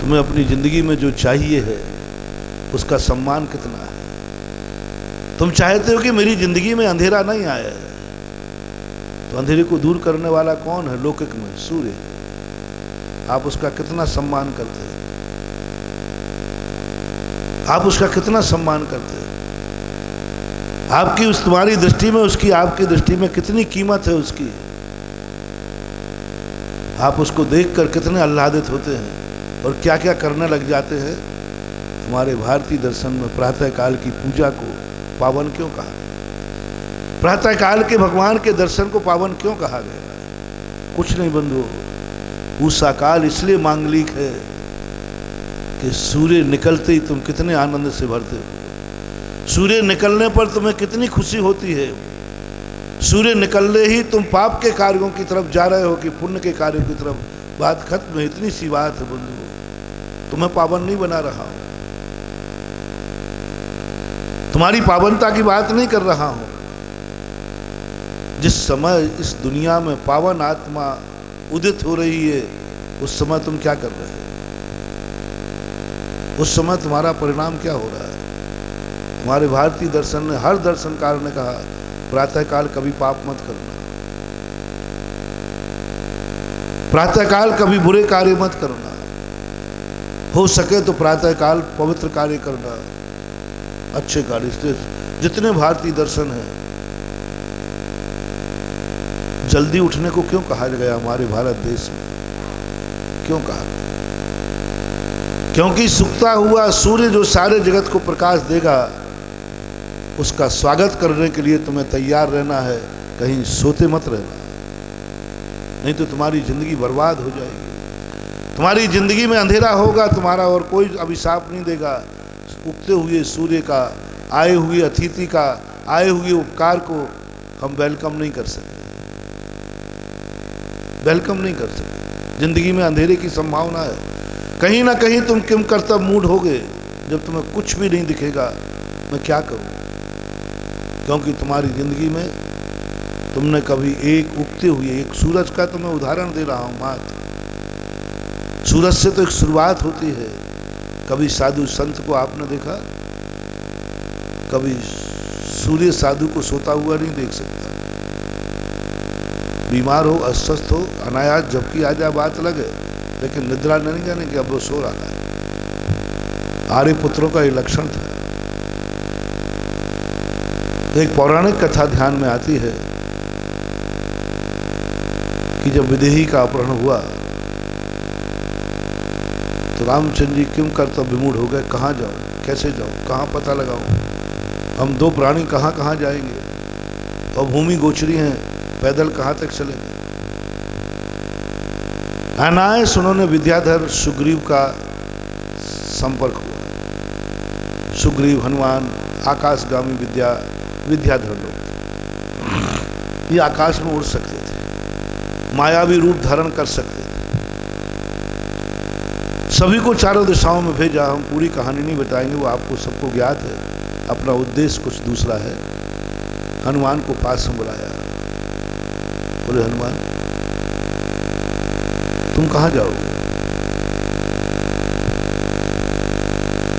तुम्हें अपनी जिंदगी में जो चाहिए है उसका सम्मान कितना है। तुम चाहते हो कि मेरी जिंदगी में अंधेरा नहीं आए, तो अंधेरे को दूर करने वाला कौन है लौकिक में? सूर्य। आप उसका कितना सम्मान करते हैं? आप उसका कितना सम्मान करते हैं? आपकी उस तुम्हारी दृष्टि में उसकी, आपकी दृष्टि में कितनी कीमत है उसकी? आप उसको देखकर कितने आह्लादित होते हैं और क्या क्या करने लग जाते हैं। हमारे भारतीय दर्शन में प्रातःकाल की पूजा को पावन क्यों कहा गया? प्रातःकाल के भगवान के दर्शन को पावन क्यों कहा गया? कुछ नहीं बंधुओं, उषा काल इसलिए मांगलिक है कि सूर्य निकलते ही तुम कितने आनंद से भरते हो। सूर्य निकलने पर तुम्हें कितनी खुशी होती है। सूर्य निकलने ही तुम पाप के कार्यों की तरफ जा रहे हो कि पुण्य के कार्यों की तरफ। बात खत्म है। इतनी सी बात है बंधुओं। तुम्हें पावन नहीं बना रहा हूं, तुम्हारी पावनता की बात नहीं कर रहा हूं। जिस समय इस दुनिया में पावन आत्मा उदित हो रही है उस समय तुम क्या कर रहे हो? उस समय तुम्हारा परिणाम क्या हो रहा है? हमारे भारतीय दर्शन ने, हर दर्शनकार ने कहा प्रातःकाल कभी पाप मत करना, प्रातःकाल कभी बुरे कार्य मत करना, हो सके तो प्रातःकाल पवित्र कार्य करना, अच्छे कार्य। इसलिए जितने भारतीय दर्शन हैं, जल्दी उठने को क्यों कहा गया हमारे भारत देश में? क्यों कहा? क्योंकि सुखता हुआ सूर्य जो सारे जगत को प्रकाश देगा उसका स्वागत करने के लिए तुम्हें तैयार रहना है, कहीं सोते मत रहना, नहीं तो तुम्हारी जिंदगी बर्बाद हो जाएगी। तुम्हारी जिंदगी में अंधेरा होगा तुम्हारा, और कोई अभिशाप नहीं देगा। उगते हुए सूर्य का, आए हुए अतिथि का, आए हुए उपकार को हम वेलकम नहीं कर सकते, वेलकम नहीं कर सकते। जिंदगी में अंधेरे की संभावना है। कहीं ना कहीं तुम किम कर्तव्य मूड होगे। जब तुम्हें कुछ भी नहीं दिखेगा, मैं क्या करूं? क्योंकि तुम्हारी जिंदगी में तुमने कभी एक उगते हुए, एक सूरज का तो मैं उदाहरण दे रहा हूं मात्र, सूरज से तो एक शुरुआत होती है। कभी साधु संत को आपने देखा? कभी सूर्य साधु को सोता हुआ नहीं देख सकता। बीमार हो, अस्वस्थ हो, अनायास झपकी आ जाए बात अलग है, लेकिन निद्रा नहीं जाने कि अब वो सो रहा है। आर्य पुत्रों का ये लक्षण था। एक पौराणिक कथा ध्यान में आती है कि जब विदेही का अपहरण हुआ तो रामचंद्र जी किम कर्तव्य विमूढ़ हो गए। कहाँ जाऊं, कैसे जाऊं, कहाँ पता लगाऊं? हम दो प्राणी कहाँ कहाँ जाएंगे, और भूमि गोचरी हैं, पैदल कहाँ तक चलेंगे? अनायास उन्होंने विद्याधर सुग्रीव का संपर्क हुआ। सुग्रीव, हनुमान, आकाशगामी विद्याधर लोग, ये आकाश में उड़ सकते थे, मायावी रूप धारण कर सकते थे। सभी को चारों दिशाओं में भेजा। हम पूरी कहानी नहीं बताएंगे, वो आपको सबको ज्ञात है। अपना उद्देश्य कुछ दूसरा है। हनुमान को पास में बुलाया। बोले, हनुमान तुम कहाँ जाओगे?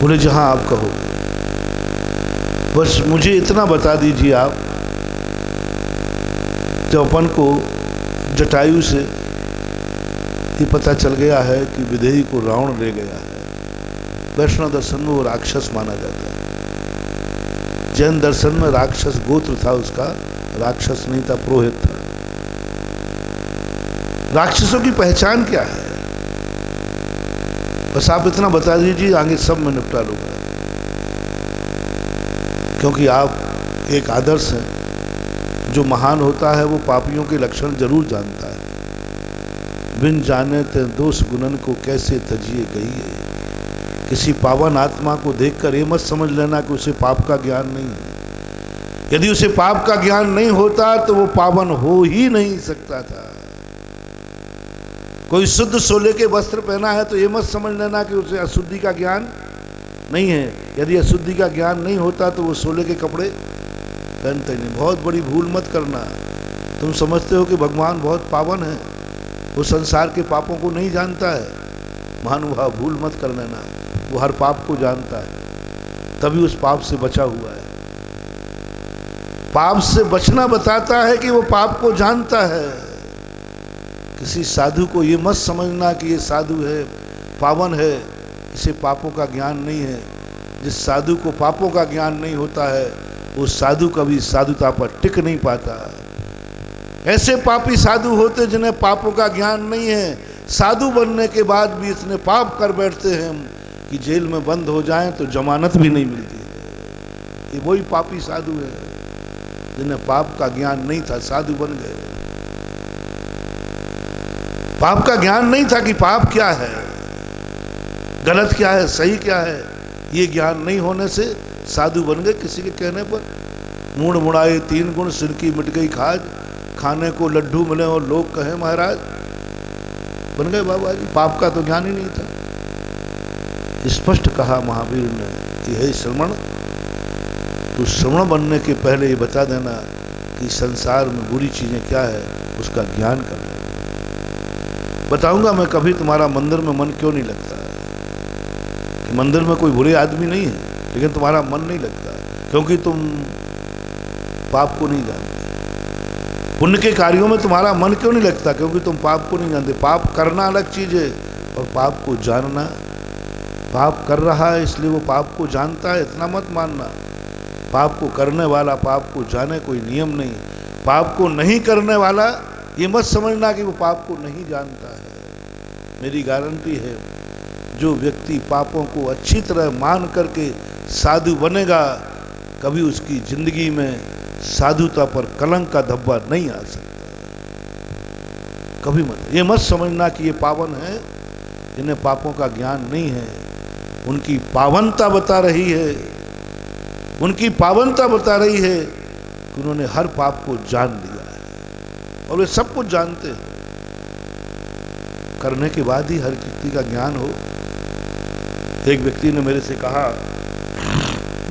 बोले, जहां आप कहोगे। बस मुझे इतना बता दीजिए आप, जब अपन को जटायु से ये पता चल गया है कि विदेही को रावण ले गया है। वैष्णव दर्शन में वो राक्षस माना जाता है। जैन दर्शन में राक्षस गोत्र था उसका, राक्षस नहीं था, पुरोहित था। राक्षसों की पहचान क्या है? बस आप इतना बता दीजिए, आगे सब मैं निपटा लूंगा। क्योंकि आप एक आदर्श हैं। जो महान होता है वो पापियों के लक्षण जरूर जानता है। बिन जाने ते दोष गुणन को कैसे तजिए गई है। किसी पावन आत्मा को देखकर ये मत समझ लेना कि उसे पाप का ज्ञान नहीं है। यदि उसे पाप का ज्ञान नहीं होता तो वो पावन हो ही नहीं सकता था। कोई शुद्ध सोले के वस्त्र पहना है तो ये मत समझ लेना कि उसे अशुद्धि का ज्ञान नहीं है। यदि अशुद्धि का ज्ञान नहीं होता तो वो सोले के कपड़े पहनते नहीं। बहुत बड़ी भूल मत करना। तुम समझते हो कि भगवान बहुत पावन है, वो संसार के पापों को नहीं जानता है। महानुभाव, भूल मत कर लेना। वो हर पाप को जानता है, तभी उस पाप से बचा हुआ है। पाप से बचना बताता है कि वो पाप को जानता है। किसी साधु को ये मत समझना कि ये साधु है, पावन है, इसे पापों का ज्ञान नहीं है। जिस साधु को पापों का ज्ञान नहीं होता है वो साधु कभी साधुता पर टिक नहीं पाता। ऐसे पापी साधु होते जिन्हें पापों का ज्ञान नहीं है, साधु बनने के बाद भी इतने पाप कर बैठते हैं कि जेल में बंद हो जाएं तो जमानत भी नहीं मिलती। ये वही पापी साधु है जिन्हें पाप का ज्ञान नहीं था, साधु बन गए। पाप का ज्ञान नहीं था कि पाप क्या है, गलत क्या है, सही क्या है। ये ज्ञान नहीं होने से साधु बन गए। किसी के कहने पर मूड मुड़ाए 3 गुण, सिर की मिट गई खाज, खाने को लड्डू मिले और लोग कहें महाराज, बन गए बाबा जी। पाप का तो ज्ञान ही नहीं था। स्पष्ट कहा महावीर ने कि हे श्रवण, तो श्रवण बनने के पहले ये बता देना कि संसार में बुरी चीजें क्या है, उसका ज्ञान कर लेना। बताऊंगा मैं कभी तुम्हारा मंदिर में मन क्यों नहीं लगता। कि मंदिर में कोई बुरे आदमी नहीं है, लेकिन तुम्हारा मन नहीं लगता क्योंकि तुम पाप को नहीं जानते। पुण्य के कार्यों में तुम्हारा मन क्यों नहीं लगता? क्योंकि तुम पाप को नहीं जानते। पाप करना अलग चीज है और पाप को जानना। पाप कर रहा है इसलिए वो पाप को जानता है, इतना मत मानना। पाप को करने वाला पाप को जाने, कोई नियम नहीं। पाप को नहीं करने वाला ये मत समझना कि वो पाप को नहीं जानता है। मेरी गारंटी है, जो व्यक्ति पापों को अच्छी तरह मान करके साधु बनेगा, कभी उसकी जिंदगी में साधुता पर कलंक का धब्बा नहीं आ सकता। कभी मत, ये मत समझना कि ये पावन है, इन्हें पापों का ज्ञान नहीं है। उनकी पावनता बता रही है, उनकी पावनता बता रही है कि उन्होंने हर पाप को जान लिया है और वे सब कुछ जानते हैं। करने के बाद ही हर व्यक्ति का ज्ञान हो। एक व्यक्ति ने मेरे से कहा,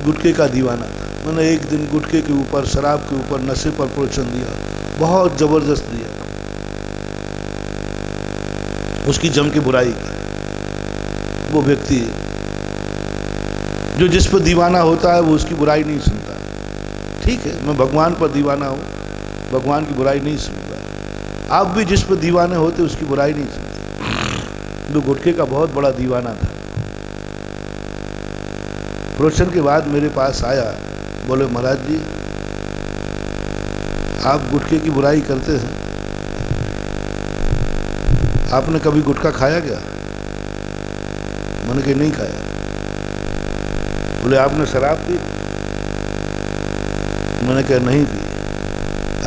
गुटखे का दीवाना था, मैंने एक दिन गुटखे के ऊपर, शराब के ऊपर, नशे पर प्रवचन दिया, बहुत जबरदस्त दिया, उसकी जम की बुराई की। वो व्यक्ति जो जिस पर दीवाना होता है वो उसकी बुराई नहीं सुनता। ठीक है, मैं भगवान पर दीवाना हूँ, भगवान की बुराई नहीं सुनूंगा। आप भी जिस पर दीवाने होते उसकी बुराई नहीं सुनते। जो गुटखे का बहुत बड़ा दीवाना था, प्रवचन के बाद मेरे पास आया, बोले महाराज जी आप गुटखे की बुराई करते हैं, आपने कभी गुटखा खाया क्या? मैंने कहा नहीं खाया। बोले आपने शराब पी? मैंने कहा नहीं पी।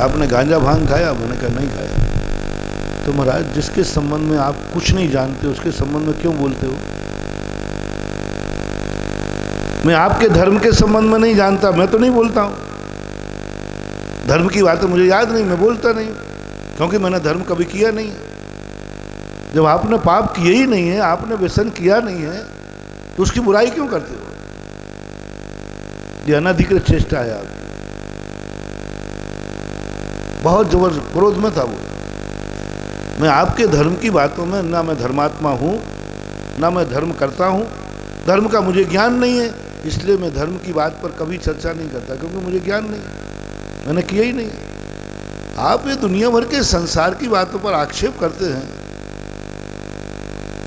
आपने गांजा भांग खाया? मैंने कहा नहीं खाया। तो महाराज जिसके संबंध में आप कुछ नहीं जानते उसके संबंध में क्यों बोलते हो? मैं आपके धर्म के संबंध में नहीं जानता, मैं तो नहीं बोलता हूं। धर्म की बातें मुझे याद नहीं, मैं बोलता नहीं, क्योंकि मैंने धर्म कभी किया नहीं। जब आपने पाप किए ही नहीं है, आपने व्यसन किया नहीं है, तो उसकी बुराई क्यों करते हो? ये अनधिकृत चेष्टा है आपकी। बहुत जबरदस्त क्रोध में था वो। मैं आपके धर्म की बातों में, ना मैं धर्मात्मा हूं, ना मैं धर्म करता हूं, धर्म का मुझे ज्ञान नहीं है, इसलिए मैं धर्म की बात पर कभी चर्चा नहीं करता, क्योंकि मुझे ज्ञान नहीं, मैंने किया ही नहीं। आप ये दुनिया भर के संसार की बातों पर आक्षेप करते हैं।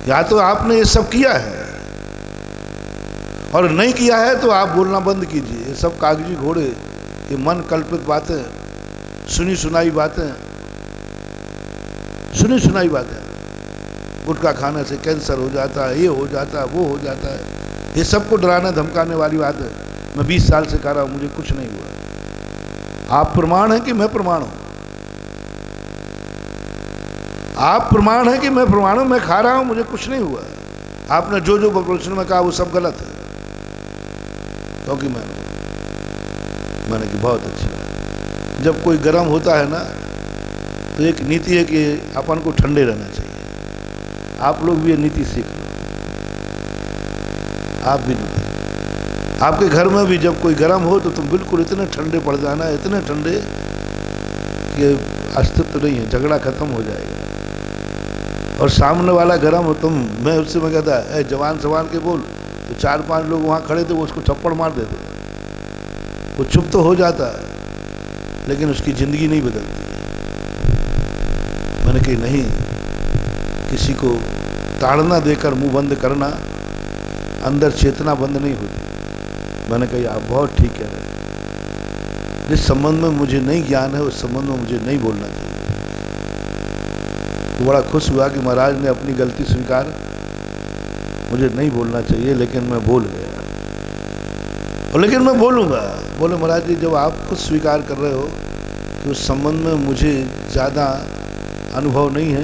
या तो आपने ये सब किया है, और नहीं किया है तो आप बोलना बंद कीजिए। ये सब कागजी घोड़े, ये मन कल्पित बातें, सुनी सुनाई बातें, सुनी सुनाई बातें। गुटखा खाने से कैंसर हो जाता है, ये हो जाता है, वो हो जाता है, ये सबको डराने धमकाने वाली बात है। मैं 20 साल से खा रहा हूं, मुझे कुछ नहीं हुआ। आप प्रमाण है कि मैं प्रमाण हूं? आप प्रमाण है कि मैं प्रमाण हूं? मैं खा रहा हूं, मुझे कुछ नहीं हुआ। आपने जो जो प्रवचन में कहा वो सब गलत है, क्योंकि मैंने कि बहुत अच्छी बात। जब कोई गर्म होता है ना, तो एक नीति है कि अपन को ठंडे रहना चाहिए। आप लोग भी ये नीति सीख लो। आप भी नीति, आपके घर में भी जब कोई गर्म हो तो तुम बिल्कुल इतने ठंडे पड़ जाना, इतने ठंडे कि अस्तित्व नहीं है, झगड़ा खत्म हो जाएगा। और सामने वाला गर्म हो, मैं उससे मैं कहता है जवान सवान के बोल, तो 4-5 लोग वहाँ खड़े थे, वो उसको थप्पड़ मार देते। वो चुप तो हो जाता है, लेकिन उसकी ज़िंदगी नहीं बदलती। मैंने कही नहीं, किसी को ताड़ना देकर मुंह बंद करना, अंदर चेतना बंद नहीं होती। मैंने कही आप बहुत ठीक कह रहे हैं। जिस संबंध में मुझे नहीं ज्ञान है, उस संबंध में मुझे नहीं बोलना चाहिए। तो बड़ा खुश हुआ कि महाराज ने अपनी गलती स्वीकार, मुझे नहीं बोलना चाहिए, लेकिन मैं बोल गया। और लेकिन मैं बोलूँगा। बोले महाराज जी जब आप खुद स्वीकार कर रहे हो कि उस संबंध में मुझे ज़्यादा अनुभव नहीं है,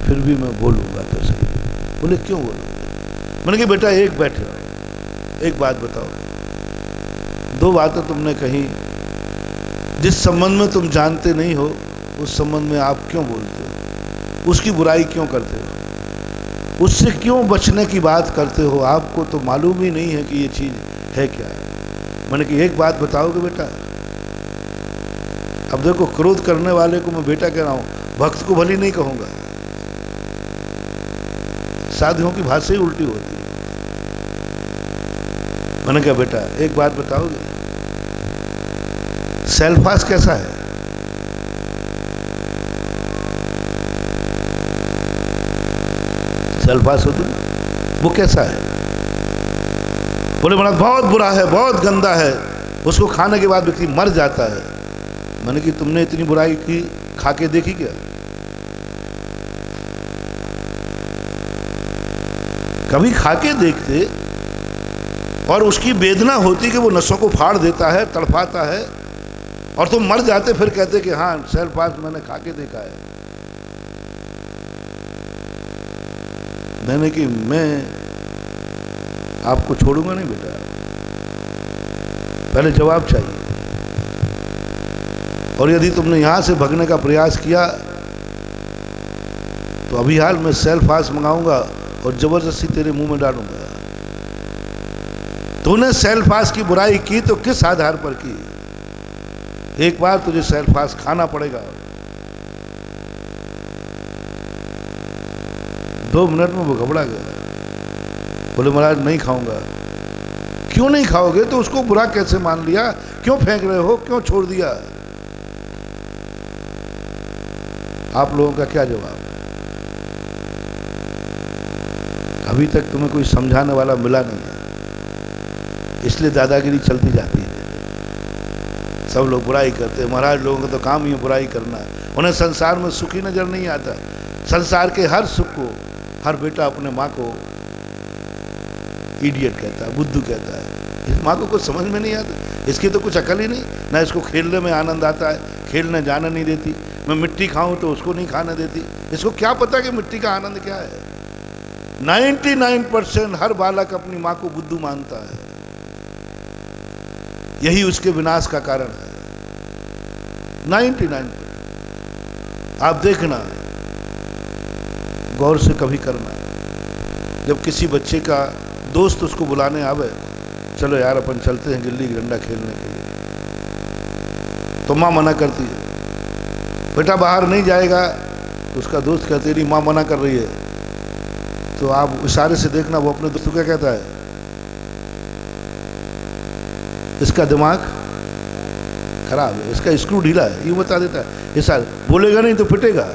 फिर भी मैं बोलूँगा तो सही। बोले क्यों बोलूँगा? मैंने कहा बेटा एक बैठे हो, एक बात बताओ। 2 बातें तुमने कही, जिस संबंध में तुम जानते नहीं हो उस संबंध में आप क्यों बोलते हो? उसकी बुराई क्यों करते हो? उससे क्यों बचने की बात करते हो? आपको तो मालूम ही नहीं है कि ये चीज़ है क्या। मैंने कहा एक बात बताओगे बेटा? अब देखो, क्रोध करने वाले को मैं बेटा कह रहा हूँ, भक्त को भली नहीं कहूँगा। साधुओं की भाषा ही उल्टी होती है। मैंने कहा बेटा एक बात बताओगे, सेल्फास कैसा है? सेल्फास होता है, वो कैसा है? बोले बड़ा बहुत बुरा है, बहुत गंदा है, उसको खाने के बाद व्यक्ति मर जाता है। मैंने कि तुमने इतनी बुराई की, खा के देखी क्या? कभी खा के देखते, और उसकी वेदना होती कि वो नसों को फाड़ देता है, तड़पाता है, और तुम मर जाते, फिर कहते कि हाँ सेल्फास मैंने खा के देखा है। मैंने कि मैं आपको छोड़ूंगा नहीं बेटा, पहले जवाब चाहिए। और यदि तुमने यहां से भगने का प्रयास किया तो अभी हाल मैं सेल्फ फास्ट मंगाऊंगा और जबरदस्ती तेरे मुंह में डालूंगा। तूने सेल्फ फास्ट की बुराई की तो किस आधार पर की? एक बार तुझे सेल्फ फास्ट खाना पड़ेगा। 2 मिनट में वो घबरा गया, बोले महाराज नहीं खाऊंगा। क्यों नहीं खाओगे? तो उसको बुरा कैसे मान लिया? क्यों फेंक रहे हो? क्यों छोड़ दिया? आप लोगों का क्या जवाब? अभी तक तुम्हें कोई समझाने वाला मिला नहीं है, इसलिए दादागिरी चलती जाती है। सब लोग बुराई करते हैं। महाराज लोगों का तो काम ही है बुराई करना। उन्हें संसार में सुखी नजर नहीं आता। संसार के हर सुख को हर बेटा अपने माँ को इडियट कहता है, बुद्धू कहता है। इस माँ को कुछ समझ में नहीं आता, इसकी तो कुछ अकल ही नहीं। ना इसको खेलने में आनंद आता है, खेलने जाने नहीं देती। मैं मिट्टी खाऊं तो उसको नहीं खाने देती। इसको क्या पता कि मिट्टी का आनंद क्या है? 99% हर बालक अपनी माँ को बुद्धू मानता है। यही उसके विनाश का कारण है। 99%। आप देखना, गौर से कभी करना, जब किसी बच्चे का दोस्त उसको बुलाने आवे, चलो यार अपन चलते हैं गिल्ली डंडा खेलने के लिए, तो माँ मना करती है, बेटा बाहर नहीं जाएगा। तो उसका दोस्त कहते नहीं माँ मना कर रही है। तो आप इशारे से देखना वो अपने दोस्त को क्या कहता है, इसका दिमाग खराब है, इसका स्क्रू ढीला है, यूं बता देता है। इशारे बोलेगा नहीं तो पिटेगा।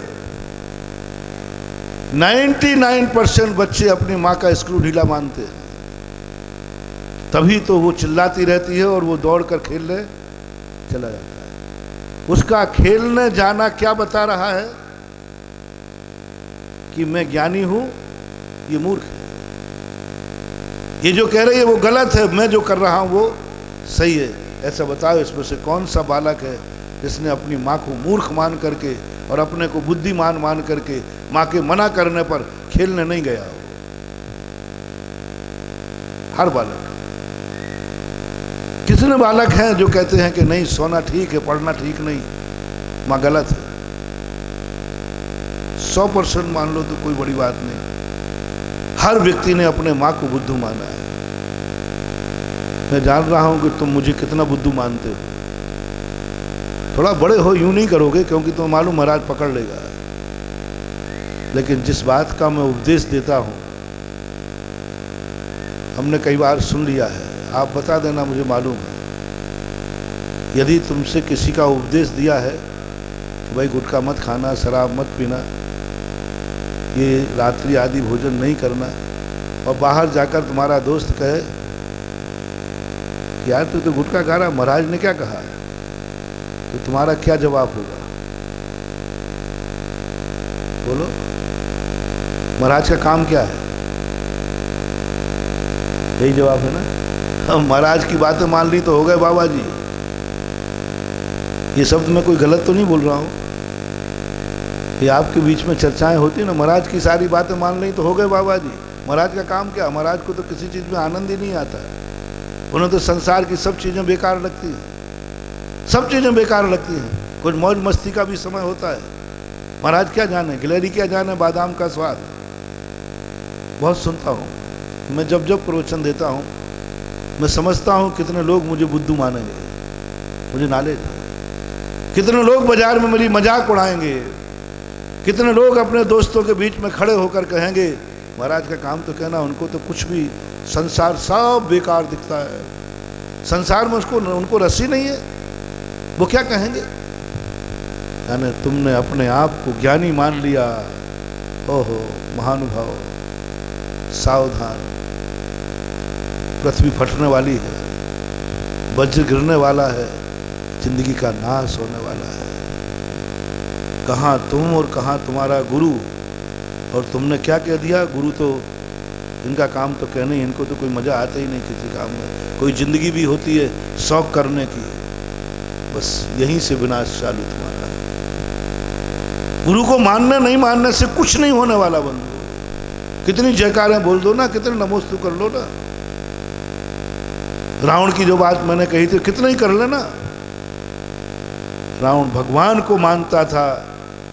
99% बच्चे अपनी माँ का स्क्रू ढीला मानते हैं, तभी तो वो चिल्लाती रहती है और वो दौड़कर खेलने चला जाता है। उसका खेलने जाना क्या बता रहा है कि मैं ज्ञानी हूं, ये मूर्ख है। ये जो कह रही है वो गलत है, मैं जो कर रहा हूं वो सही है। ऐसा बताओ इसमें से कौन सा बालक है जिसने अपनी माँ को मूर्ख मान करके और अपने को बुद्धिमान मान करके माँ के मना करने पर खेलने नहीं गया हो? हर बालक। कितने बालक हैं जो कहते हैं कि नहीं सोना ठीक है, पढ़ना ठीक नहीं, माँ गलत है। 100% मान लो तो कोई बड़ी बात नहीं। हर व्यक्ति ने अपने माँ को बुद्धू माना है। मैं जान रहा हूं कि तुम मुझे कितना बुद्धू मानते हो। थोड़ा बड़े हो यूं नहीं करोगे क्योंकि तुम्हें मालूम महाराज पकड़ लेगा। लेकिन जिस बात का मैं उपदेश देता हूं, हमने कई बार सुन लिया है, आप बता देना, मुझे मालूम है। यदि तुमसे किसी का उपदेश दिया है कि भाई गुटखा मत खाना, शराब मत पीना, ये रात्रि आदि भोजन नहीं करना, और बाहर जाकर तुम्हारा दोस्त कहे कि यार तू तो गुटखा खा रहा, महाराज ने क्या कहा है, तो तुम्हारा क्या जवाब होगा? बोलो, महाराज का काम क्या है? यही जवाब है ना। हम महाराज की बातें मान ली तो हो गए बाबा जी। ये शब्द मैं कोई गलत तो नहीं बोल रहा हूं। ये आपके बीच में चर्चाएं होती ना, महाराज की सारी बातें मान ली तो हो गए बाबा जी। महाराज का काम क्या? महाराज को तो किसी चीज में आनंद ही नहीं आता। उन्हें तो संसार की सब चीजें बेकार लगती हैं, सब चीजें बेकार लगती हैं। कुछ मौज मस्ती का भी समय होता है। महाराज क्या जाने, गिलहरी क्या जाने बादाम का स्वाद। बहुत सुनता हूँ मैं, जब जब प्रवचन देता हूँ मैं समझता हूँ कितने लोग मुझे बुद्धू मानेंगे, मुझे नॉलेज है। कितने लोग बाजार में मेरी मजाक उड़ाएंगे, कितने लोग अपने दोस्तों के बीच में खड़े होकर कहेंगे महाराज का काम तो कहना, उनको तो कुछ भी संसार सब बेकार दिखता है, संसार में उसको उनको रस्सी नहीं है। वो क्या कहेंगे? यानी तुमने अपने आप को ज्ञानी मान लिया। ओहो महानुभाव, सावधान, पृथ्वी फटने वाली है, वज्र गिरने वाला है, जिंदगी का नाश होने वाला है। कहाँ तुम और कहाँ तुम्हारा गुरु, और तुमने क्या कह दिया? गुरु तो इनका काम तो कहने, इनको तो कोई मजा आता ही नहीं किसी काम में। कोई जिंदगी भी होती है शौक करने की, बस यहीं से विनाश चालू तुम्हारा। गुरु को मानना नहीं मानने से कुछ नहीं होने वाला बंधु। कितनी जयकारें बोल दो ना, कितने नमोस्तु कर लो ना, रावण की जो बात मैंने कही थी, कितना ही कर लेना। रावण भगवान को मानता था,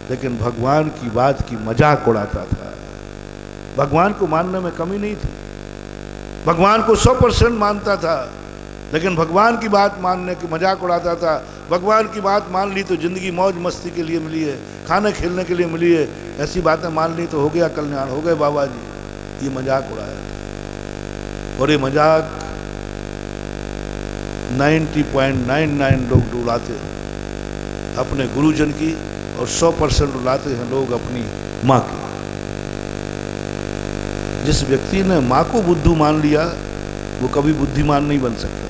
लेकिन भगवान की बात की मजाक उड़ाता था। भगवान को मानने में कमी नहीं थी, भगवान को 100% मानता था, लेकिन भगवान की बात मानने की मजाक उड़ाता था। भगवान की बात मान ली तो जिंदगी मौज मस्ती के लिए मिली है, खाने खेलने के लिए मिली है, ऐसी बातें मान ली तो हो गया कल्याण, हो गए बाबा जी। ये मजाक उड़ाया था, और ये मजाक 90.99 लोग उड़ाते हैं अपने गुरुजन की, और 100% उड़ाते हैं लोग अपनी माँ की। जिस व्यक्ति ने माँ को बुद्धू मान लिया वो कभी बुद्धिमान नहीं बन सकता।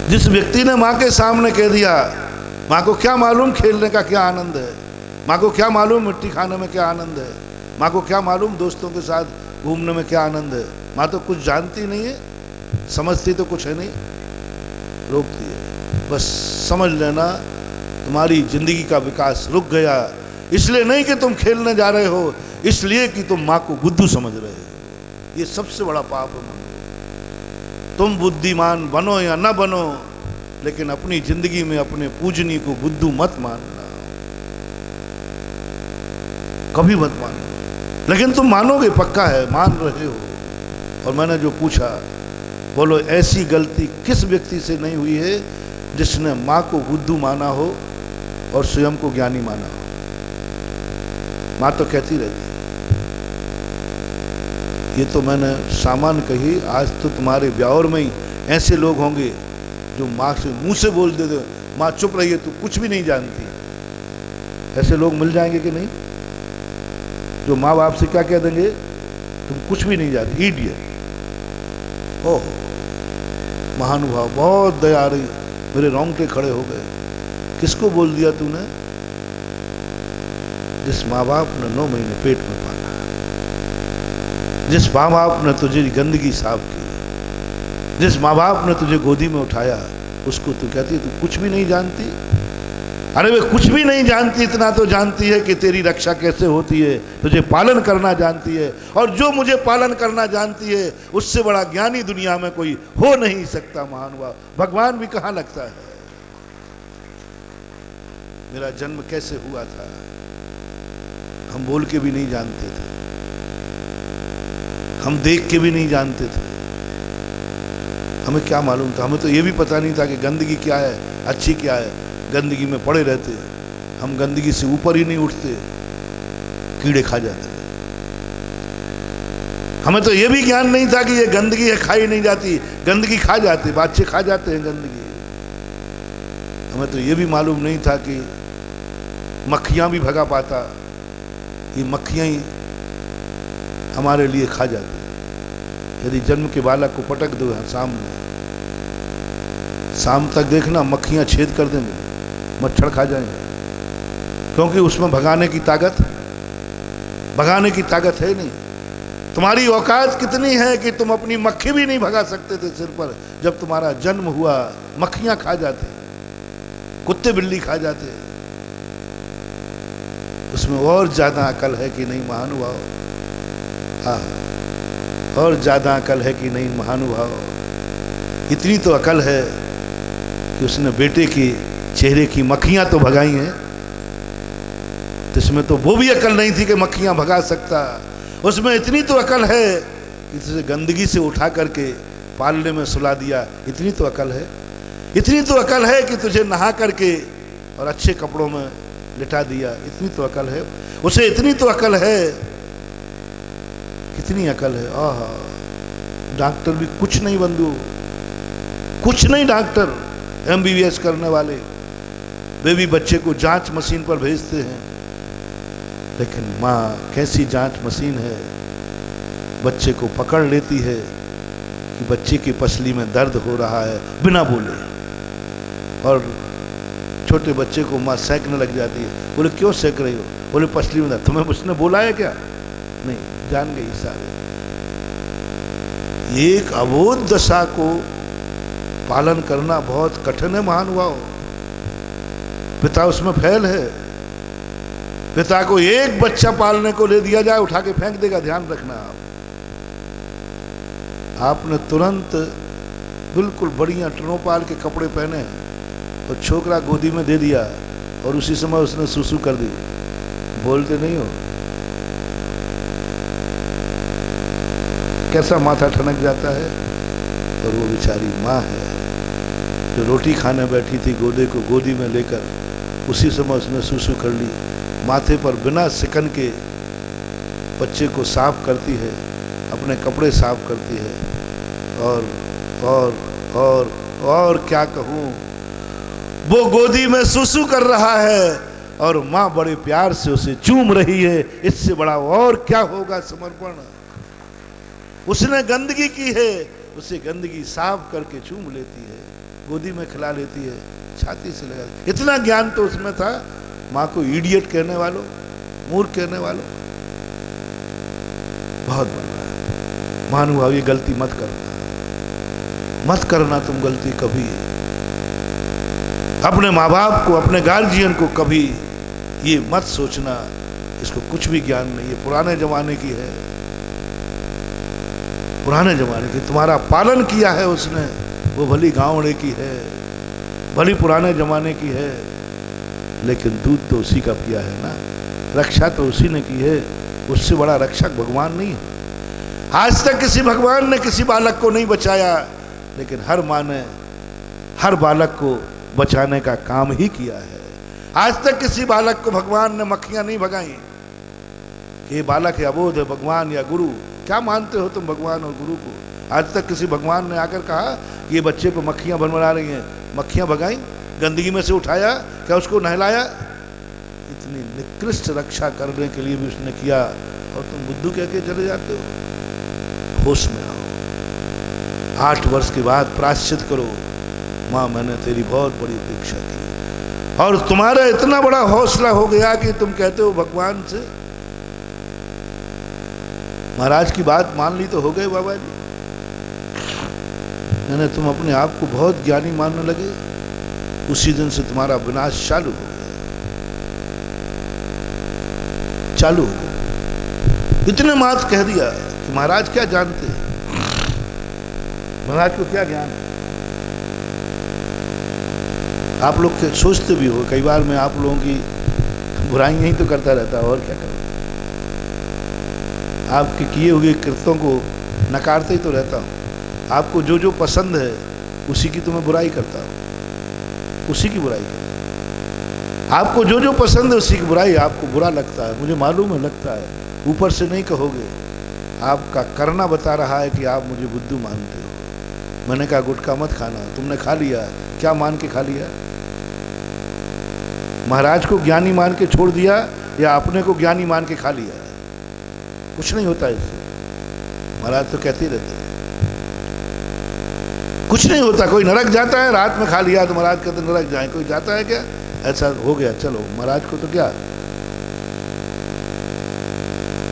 जिस व्यक्ति ने माँ के सामने कह दिया, माँ को क्या मालूम खेलने का क्या आनंद है, माँ को क्या मालूम मिट्टी खाने में क्या आनंद है, माँ को क्या मालूम दोस्तों के साथ घूमने में क्या आनंद है, माँ तो कुछ जानती नहीं है, समझती तो कुछ है नहीं, रोकती है। बस समझ लेना तुम्हारी जिंदगी का विकास रुक गया, इसलिए नहीं कि तुम खेलने जा रहे हो, इसलिए कि तुम माँ को बुद्धू समझ रहे हो। ये सबसे बड़ा पाप है। तुम बुद्धिमान बनो या न बनो, लेकिन अपनी जिंदगी में अपने पूजनी को बुद्धू मत मानना, कभी मत मानना। लेकिन तुम मानोगे, पक्का है, मान रहे हो। और मैंने जो पूछा, बोलो ऐसी गलती किस व्यक्ति से नहीं हुई है जिसने माँ को बुद्धू माना हो और स्वयं को ज्ञानी माना हो। माँ तो कहती रहती, ये तो मैंने सामान्य कही। आज तो तुम्हारे ब्यावर में ही ऐसे लोग होंगे जो माँ से मुंह से बोल देते, माँ चुप रही है, तू कुछ भी नहीं जानती। ऐसे लोग मिल जाएंगे कि नहीं, जो माँ बाप से क्या कह देंगे, तुम कुछ भी नहीं जानती, इडियट। ओह महानुभाव, बहुत दया आ रही, मेरे रोंगटे खड़े हो गए। किसको बोल दिया तूने? जिस माँ बाप ने 9 महीने पेट में पाला, जिस माँ बाप ने तुझे गंदगी साफ की, जिस माँ बाप ने तुझे गोदी में उठाया, उसको तू कहती है तू कुछ भी नहीं जानती। अरे वे कुछ भी नहीं जानती, इतना तो जानती है कि तेरी रक्षा कैसे होती है, तुझे पालन करना जानती है। और जो मुझे पालन करना जानती है, उससे बड़ा ज्ञानी दुनिया में कोई हो नहीं सकता। महानुभाव, भगवान भी कहाँ लगता है। मेरा जन्म कैसे हुआ था हम बोल के भी नहीं जानते थे, हम देख के भी नहीं जानते थे। हमें क्या मालूम था, हमें तो ये भी पता नहीं था कि गंदगी क्या है, अच्छी क्या है। गंदगी में पड़े रहते, हम गंदगी से ऊपर ही नहीं उठते, कीड़े खा जाते। हमें तो ये भी ज्ञान नहीं था कि ये गंदगी है, खाई नहीं जाती, गंदगी खा जाते, बच्चे खा जाते हैं गंदगी। हमें तो ये भी मालूम नहीं था कि मक्खियां भी भगा पाता, ये मक्खियां ही हमारे लिए खा जाती। यदि जन्म के बालक को पटक दो सामने, शाम तक देखना मक्खियां छेद कर देंगे, मच्छर खा जाएंगे, क्योंकि उसमें भगाने की ताकत है नहीं। तुम्हारी औकात कितनी है कि तुम अपनी मक्खी भी नहीं भगा सकते थे सिर पर। जब तुम्हारा जन्म हुआ, मक्खियां खा जाते, कुत्ते बिल्ली खा जाते। उसमें और ज्यादा अकल है कि नहीं महानुभाव? हाँ, और ज्यादा अकल है कि नहीं महानुभाव? इतनी तो अकल है कि उसने बेटे के चेहरे की मक्खियां तो भगाई हैं, तो इसमें तो वो भी अकल नहीं थी कि मक्खियां भगा सकता। उसमें इतनी तो अकल है कि तुझे गंदगी से उठा करके पालने में सुला दिया, इतनी तो अकल है। इतनी तो अकल है कि तुझे नहा करके और अच्छे कपड़ों में लिटा दिया, इतनी तो अकल है उसे। इतनी तो अकल है, कितनी अकल है। आहा, डॉक्टर भी कुछ नहीं बंधु, कुछ नहीं। डॉक्टर MBBS करने वाले वे भी बच्चे को जांच मशीन पर भेजते हैं, लेकिन माँ कैसी जांच मशीन है, बच्चे को पकड़ लेती है कि बच्चे की पसली में दर्द हो रहा है बिना बोले, और छोटे बच्चे को माँ सेकने लग जाती है। बोले क्यों सेक रही हो? बोले पसली में दर्द। तुम्हें उसने बोला है क्या? नहीं, जान गई सारे। एक अबोध दशा को पालन करना बहुत कठिन है महानुभाव। पिता उसमें फेल है। पिता को एक बच्चा पालने को ले दिया जाए, उठा के फेंक देगा, ध्यान रखना आप। आपने तुरंत बिल्कुल बढ़िया टनोपाल के कपड़े पहने और छोकरा गोदी में दे दिया और उसी समय उसने सुसु कर दी, बोलते नहीं हो? कैसा माथा ठनक जाता है। और वो बेचारी माँ है जो रोटी खाने बैठी थी, गोदे को गोदी में लेकर उसी समय उसने सुसु कर ली। माथे पर बिना सिकन के बच्चे को साफ करती है, अपने कपड़े साफ करती है। और क्या कहूँ, वो गोदी में सुसु कर रहा है और माँ बड़े प्यार से उसे चूम रही है। इससे बड़ा और क्या होगा समर्पण। उसने गंदगी की है, उसे गंदगी साफ करके चूम लेती है, गोदी में खिला लेती है, छाती से लगा। इतना ज्ञान तो उसमें था। माँ को इडियट कहने वालों, मूर्ख कहने वालों, बहुत बड़ा है। महानुभाव, ये गलती मत करना, मत करना तुम गलती कभी। अपने माँ बाप को, अपने गार्जियन को कभी ये मत सोचना इसको कुछ भी ज्ञान नहीं है, पुराने जमाने की है, पुराने जमाने की। तुम्हारा पालन किया है उसने, वो भली गाँवड़े की है, भली पुराने जमाने की है, लेकिन दूध तो उसी का पिया है ना, रक्षा तो उसी ने की है। उससे बड़ा रक्षक भगवान नहीं है। आज तक किसी भगवान ने किसी बालक को नहीं बचाया, लेकिन हर माँ ने हर बालक को बचाने का काम ही किया है। आज तक किसी बालक को भगवान ने मक्खियां नहीं भगाई कि ये बालक है अबोध है, भगवान या गुरु, क्या मानते हो तुम भगवान और गुरु को? आज तक किसी भगवान ने आकर कहा कि ये बच्चे पर मक्खियां भनभना रही हैं, मक्खियां भगाई, गंदगी में से उठाया, क्या उसको नहलाया? इतनी निकृष्ट रक्षा करने के लिए भी उसने किया, और तुम बुद्धू कह के चले जाते हो। होश में आओ। 8 वर्ष के बाद प्रायश्चित करो, माँ मैंने तेरी बहुत बड़ी अपेक्षा की, और तुम्हारा इतना बड़ा हौसला हो गया कि तुम कहते हो भगवान से। महाराज की बात मान ली तो हो गए बाबा जी। मैंने तुम अपने आप को बहुत ज्ञानी मानने लगे, उसी दिन से तुम्हारा विनाश चालू हो गया, चालू हो गया। इतने मात कह दिया कि महाराज क्या जानते हैं, महाराज को क्या ज्ञान है। आप लोग सोचते भी हो, कई बार मैं आप लोगों की बुराइयां ही तो करता रहता, और क्या करूं, आपके किए हुए कृत्यों को नकारते ही तो रहता हूं। आपको जो जो पसंद है उसी की तो मैं बुराई करता हूं, उसी की बुराई करता हूं। आपको जो जो पसंद है उसी की बुराई आपको बुरा लगता है, मुझे मालूम है लगता है, ऊपर से नहीं कहोगे, आपका करना बता रहा है कि आप मुझे बुद्धू मानते हो। मैंने कहा गुटखा मत खाना, तुमने खा लिया, क्या मान के खा लिया? महाराज को ज्ञानी मान के छोड़ दिया या अपने को ज्ञानी मान के खा लिया? कुछ नहीं होता इससे। महाराज तो कहते ही रहते हैं कुछ नहीं होता। कोई नरक जाता है, रात में खा लिया तो महाराज कहते नरक जाए, कोई जाता है क्या? ऐसा हो गया, चलो महाराज को तो क्या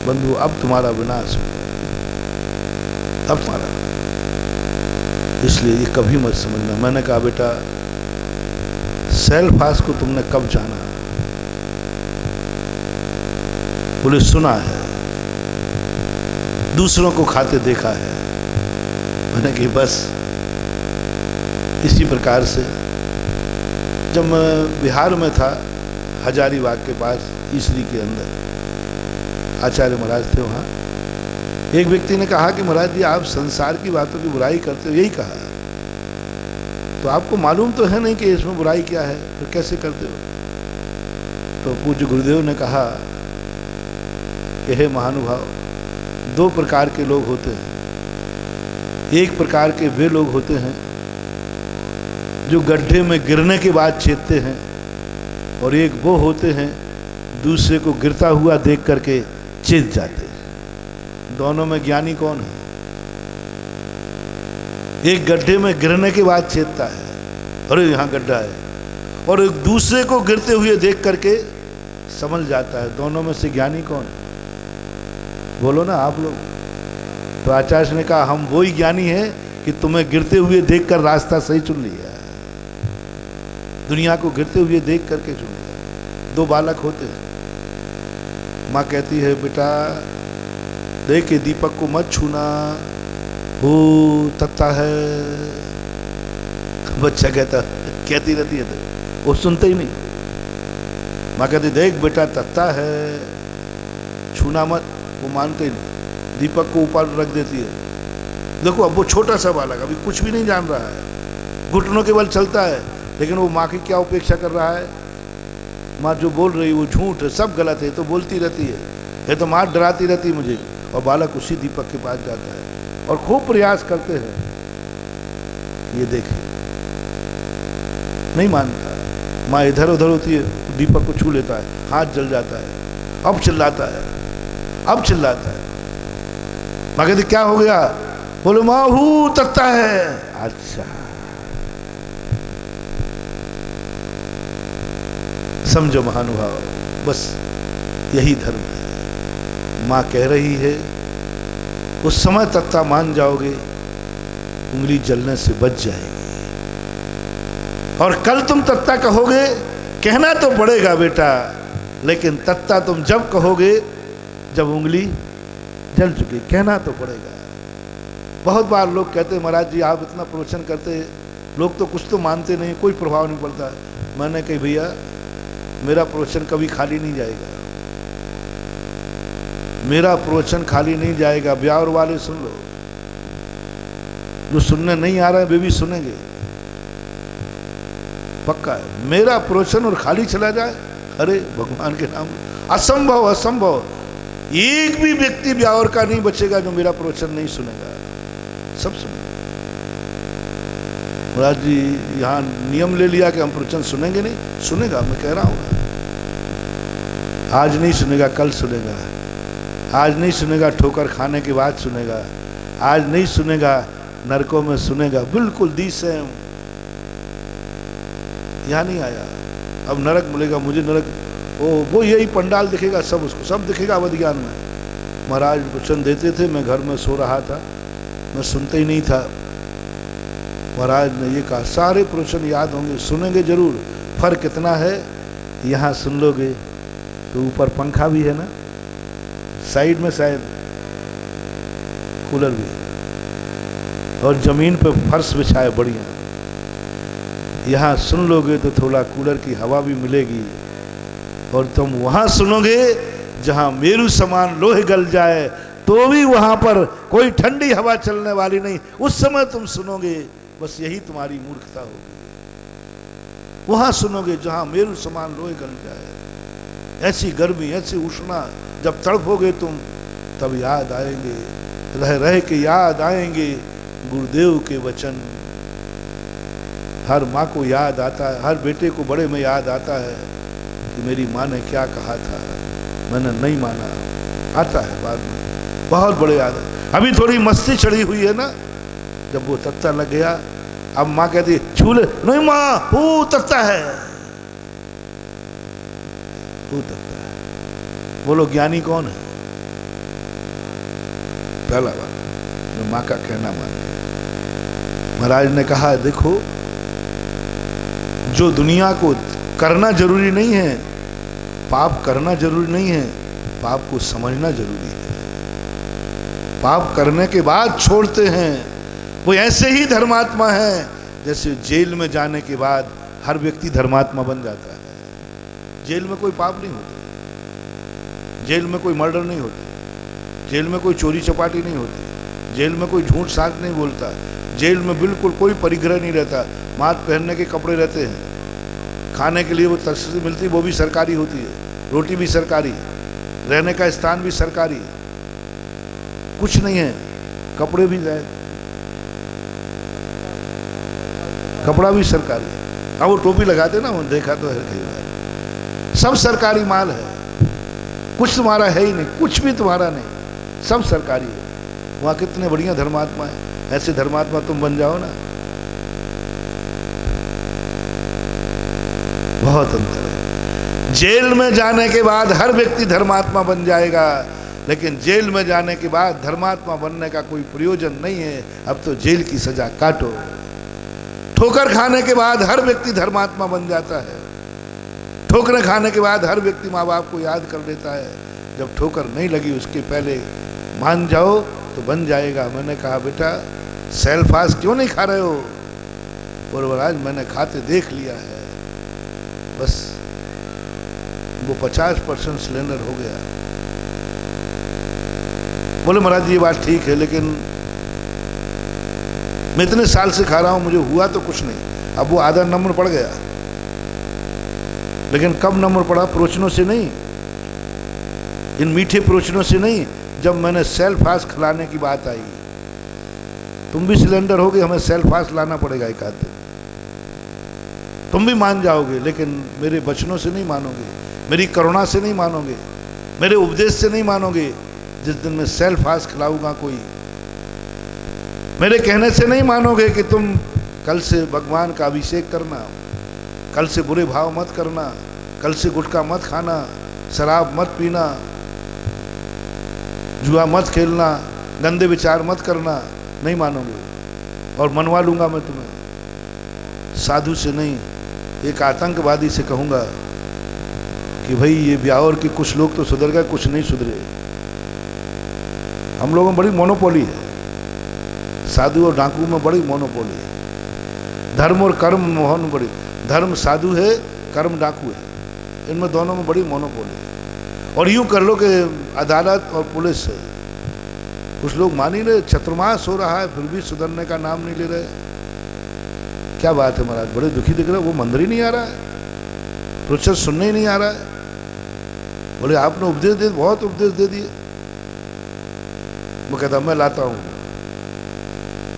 बंधु, अब तुम्हारा विनाश हो गया, अब तुम्हारा। इसलिए ये कभी मत समझना। मैंने कहा बेटा सेल्फ हास को तुमने कब जाना? बोले सुना है, दूसरों को खाते देखा है। मैंने कहा बस इसी प्रकार से। जब मैं बिहार में था, हजारीबाग के पास ईसरी के अंदर आचार्य महाराज थे, वहाँ एक व्यक्ति ने कहा कि महाराज जी आप संसार की बातों की बुराई करते हो। यही कहा, तो आपको मालूम तो है नहीं कि इसमें बुराई क्या है, तो कैसे करते हो? तो पूज्य गुरुदेव ने कहा कि हे महानुभाव, 2 प्रकार के लोग होते हैं। एक प्रकार के वे लोग होते हैं जो गड्ढे में गिरने के बाद चेतते हैं, और एक वो होते हैं दूसरे को गिरता हुआ देख करके चेत जाते हैं। दोनों में ज्ञानी कौन है? एक गड्ढे में गिरने के बाद चेतता है, अरे यहाँ गड्ढा है, और एक दूसरे को गिरते हुए देख करके समझ जाता है। दोनों में से ज्ञानी कौन है? बोलो ना आप लोग। तो आचार्य ने कहा हम वही ज्ञानी हैं कि तुम्हें गिरते हुए देखकर रास्ता सही चुन लिया, दुनिया को गिरते हुए देख करके चुन लिया। 2 बालक होते हैं, माँ कहती है बेटा देख के दीपक को मत छूना, वो तत्ता है। बच्चा कहती रहती है, वो सुनते ही नहीं। माँ कहती देख बेटा तत्ता है, छूना मत। वो मानते ही नहीं, दीपक को ऊपर रख देती है। देखो अब वो छोटा सा बालक अभी कुछ भी नहीं जान रहा है, घुटनों के बल चलता है, लेकिन वो माँ की क्या उपेक्षा कर रहा है। माँ जो बोल रही वो झूठ है, सब गलत है, तो बोलती रहती है, ये तो माँ डराती रहती है मुझे। और बालक उसी दीपक के पास जाता है और खूब प्रयास करते हैं, ये देखे नहीं मानता। माँ इधर उधर होती है, दीपक को छू लेता है, हाथ जल जाता है। अब चिल्लाता है, अब चिल्लाता है। माँ कहती क्या हो गया? बोले माँ हूँ तत्ता है। अच्छा समझो महानुभाव, बस यही धर्म है। माँ कह रही है, उस समय तत्ता मान जाओगे, उंगली जलने से बच जाएगी। और कल तुम तत्ता कहोगे, कहना तो पड़ेगा बेटा, लेकिन तत्ता तुम जब कहोगे जब उंगली जल चुकी, कहना तो पड़ेगा। बहुत बार लोग कहते हैं महाराज जी आप इतना प्रवचन करते हैं, लोग तो कुछ तो मानते नहीं, कोई प्रभाव नहीं पड़ता। मैंने कही भैया मेरा प्रवचन कभी खाली नहीं जाएगा, मेरा प्रवचन खाली नहीं जाएगा। ब्यावर वाले सुन लो, जो सुनने नहीं आ रहे वे भी सुनेंगे, पक्का है। मेरा प्रवचन और खाली चला जाए, अरे भगवान के नाम असंभव, असंभव। एक भी व्यक्ति ब्यावर का नहीं बचेगा जो मेरा प्रवचन नहीं सुनेगा, सब सुनेगा। महाराज जी यहाँ नियम ले लिया कि हम प्रवचन सुनेंगे नहीं, सुनेगा, मैं कह रहा हूँ। आज नहीं सुनेगा कल सुनेगा, आज नहीं सुनेगा ठोकर खाने के बाद सुनेगा, आज नहीं सुनेगा नरकों में सुनेगा, बिल्कुल दी सेम। यहाँ नहीं आया, अब नरक मिलेगा मुझे, नरक वो यही पंडाल दिखेगा, सब उसको सब दिखेगा अवध ज्ञान में। महाराज प्रवचन देते थे, मैं घर में सो रहा था, मैं सुनते ही नहीं था। महाराज ने ये कहा सारे प्रवचन याद होंगे, सुनेंगे जरूर, फर्क कितना है, यहाँ सुन लोगे तो ऊपर पंखा भी है ना, साइड में शायद कूलर भी, और जमीन पे फर्श बिछाए बढ़िया। यहाँ सुन लोगे तो थोड़ा कूलर की हवा भी मिलेगी, और तुम वहां सुनोगे जहां मेरू समान लोहे गल जाए तो भी वहां पर कोई ठंडी हवा चलने वाली नहीं, उस समय तुम सुनोगे। बस यही तुम्हारी मूर्खता होगी। वहां सुनोगे जहां मेरू समान लोहे गल जाए, ऐसी गर्मी, ऐसी उष्णा, जब तड़पोगे तुम तब याद आएंगे, रह रह के याद आएंगे गुरुदेव के वचन। हर माँ को याद आता है, हर बेटे को बड़े में याद आता है कि मेरी माँ ने क्या कहा था, मैंने नहीं माना। आता है बाद में, बहुत बड़े याद है। अभी थोड़ी मस्ती चढ़ी हुई है ना, जब वो तत्ता लग गया, अब माँ कहती छू ले, नहीं माँ वो तत्ता है, वो तत्ता है। बोलो ज्ञानी कौन है? पहला बात, जो माँ का कहना मानते। महाराज ने कहा देखो, जो दुनिया को करना जरूरी नहीं है, पाप करना जरूरी नहीं है, पाप को समझना जरूरी है। पाप करने के बाद छोड़ते हैं, वो ऐसे ही धर्मात्मा है जैसे जेल में जाने के बाद हर व्यक्ति धर्मात्मा बन जाता है। जेल में कोई पाप नहीं होता, जेल में कोई मर्डर नहीं होता, जेल में कोई चोरी चपाटी नहीं होती, जेल में कोई झूठ साठ नहीं बोलता, जेल में बिल्कुल कोई परिग्रह नहीं रहता। माथ पहनने के कपड़े रहते हैं, खाने के लिए वो तस्वीर मिलती है वो भी सरकारी होती है, रोटी भी सरकारी, रहने का स्थान भी सरकारी, कुछ नहीं है, कपड़े भी जाए, कपड़ा भी सरकारी। अब वो टोपी लगाते ना, वो देखा तो है कई बार, सब सरकारी माल है, कुछ तुम्हारा है ही नहीं, कुछ भी तुम्हारा नहीं, सब सरकारी है। वहाँ कितने बढ़िया धर्मात्मा है, ऐसे धर्मात्मा तुम बन जाओ ना, बहुत अंतर है। जेल में जाने के बाद हर व्यक्ति धर्मात्मा बन जाएगा, लेकिन जेल में जाने के बाद धर्मात्मा बनने का कोई प्रयोजन नहीं है। अब तो जेल की सजा काटो। ठोकर खाने के बाद हर व्यक्ति धर्मात्मा बन जाता है, ठोकर खाने के बाद हर व्यक्ति माँ बाप को याद कर लेता है। जब ठोकर नहीं लगी उसके पहले मान जाओ तो बन जाएगा। मैंने कहा बेटा सेल फास्ट क्यों नहीं खा रहे हो? बोले महाराज मैंने खाते देख लिया है, बस वो 50% सिलेंडर हो गया। बोले महाराज ये बात ठीक है, लेकिन मैं इतने साल से खा रहा हूं, मुझे हुआ तो कुछ नहीं। अब वो आधा नंबर पड़ गया, लेकिन कब नंबर पड़ा? प्रोचनों से नहीं, इन मीठे प्रोचनों से नहीं, जब मैंने सेल फास्ट खिलाने की बात आई। तुम भी सिलेंडर होगे, हमें सेल फास्ट लाना पड़ेगा एक आध दिन, तुम भी मान जाओगे, लेकिन मेरे वचनों से नहीं मानोगे, मेरी करुणा से नहीं मानोगे, मेरे उपदेश से नहीं मानोगे। जिस दिन मैं सेल फास्ट खिलाऊंगा कोई, मेरे कहने से नहीं मानोगे कि तुम कल से भगवान का अभिषेक करना, कल से बुरे भाव मत करना, कल से गुटखा मत खाना, शराब मत पीना, जुआ मत खेलना, गंदे विचार मत करना, नहीं मानोगे। और मनवा लूंगा मैं तुम्हें, साधु से नहीं, एक आतंकवादी से कहूंगा कि भाई ये ब्यावर के कुछ लोग तो सुधर गए, कुछ नहीं सुधरे। हम लोगों में बड़ी मोनोपोली है, साधु और डाकू में बड़ी मोनोपोली है। धर्म और कर्म में बड़ी, धर्म साधु है, कर्म डाकू है, इनमें दोनों में बड़ी मोनोपोली है। और यूं कर लो कि अदालत और पुलिस है, कुछ लोग मान ही रहे, चतुर्मास हो रहा है फिर भी सुधरने का नाम नहीं ले रहे। क्या बात है महाराज, बड़े दुखी दिख रहे, वो मंदिर ही नहीं आ रहा है, प्रवचन सुनने ही नहीं आ रहा है। बोले आपने उपदेश दे, बहुत उपदेश दे दिए। वो कहता मैं लाता हूँ।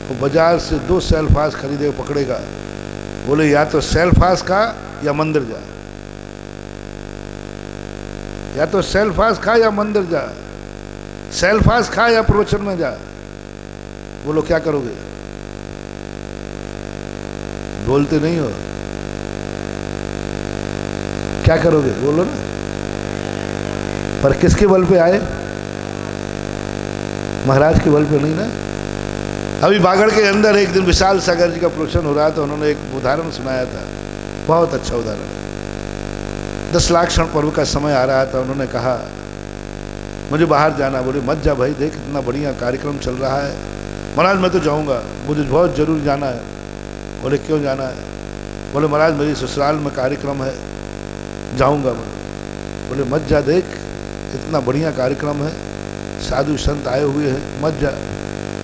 वो बाजार से 2 सेल फास्ट खरीदे, पकड़ेगा, बोले या तो सेल फास्ट खा या मंदिर जा, या तो सेल फास्ट खा या मंदिर जा, सेल फास्ट खा या प्रवचन में जा। बोलो क्या करोगे? बोलते नहीं हो, क्या करोगे? बोलो ना। पर किसके बल पे आए? महाराज के बल पे नहीं ना। अभी बागड़ के अंदर एक दिन विशाल सागर जी का प्रवचन हो रहा था, उन्होंने एक उदाहरण सुनाया था, बहुत अच्छा उदाहरण। 10 लाख क्षण पर्व का समय आ रहा था, उन्होंने कहा मुझे बाहर जाना। बोले मत जा भाई, देख इतना बढ़िया कार्यक्रम चल रहा है। महाराज मैं तो जाऊंगा, मुझे बहुत जरूर जाना है। बोले क्यों जाना है? बोले महाराज मेरी ससुराल में कार्यक्रम है, जाऊंगा मैं। बोले मत जा, देख इतना बढ़िया कार्यक्रम है, साधु संत आए हुए हैं, मत जा।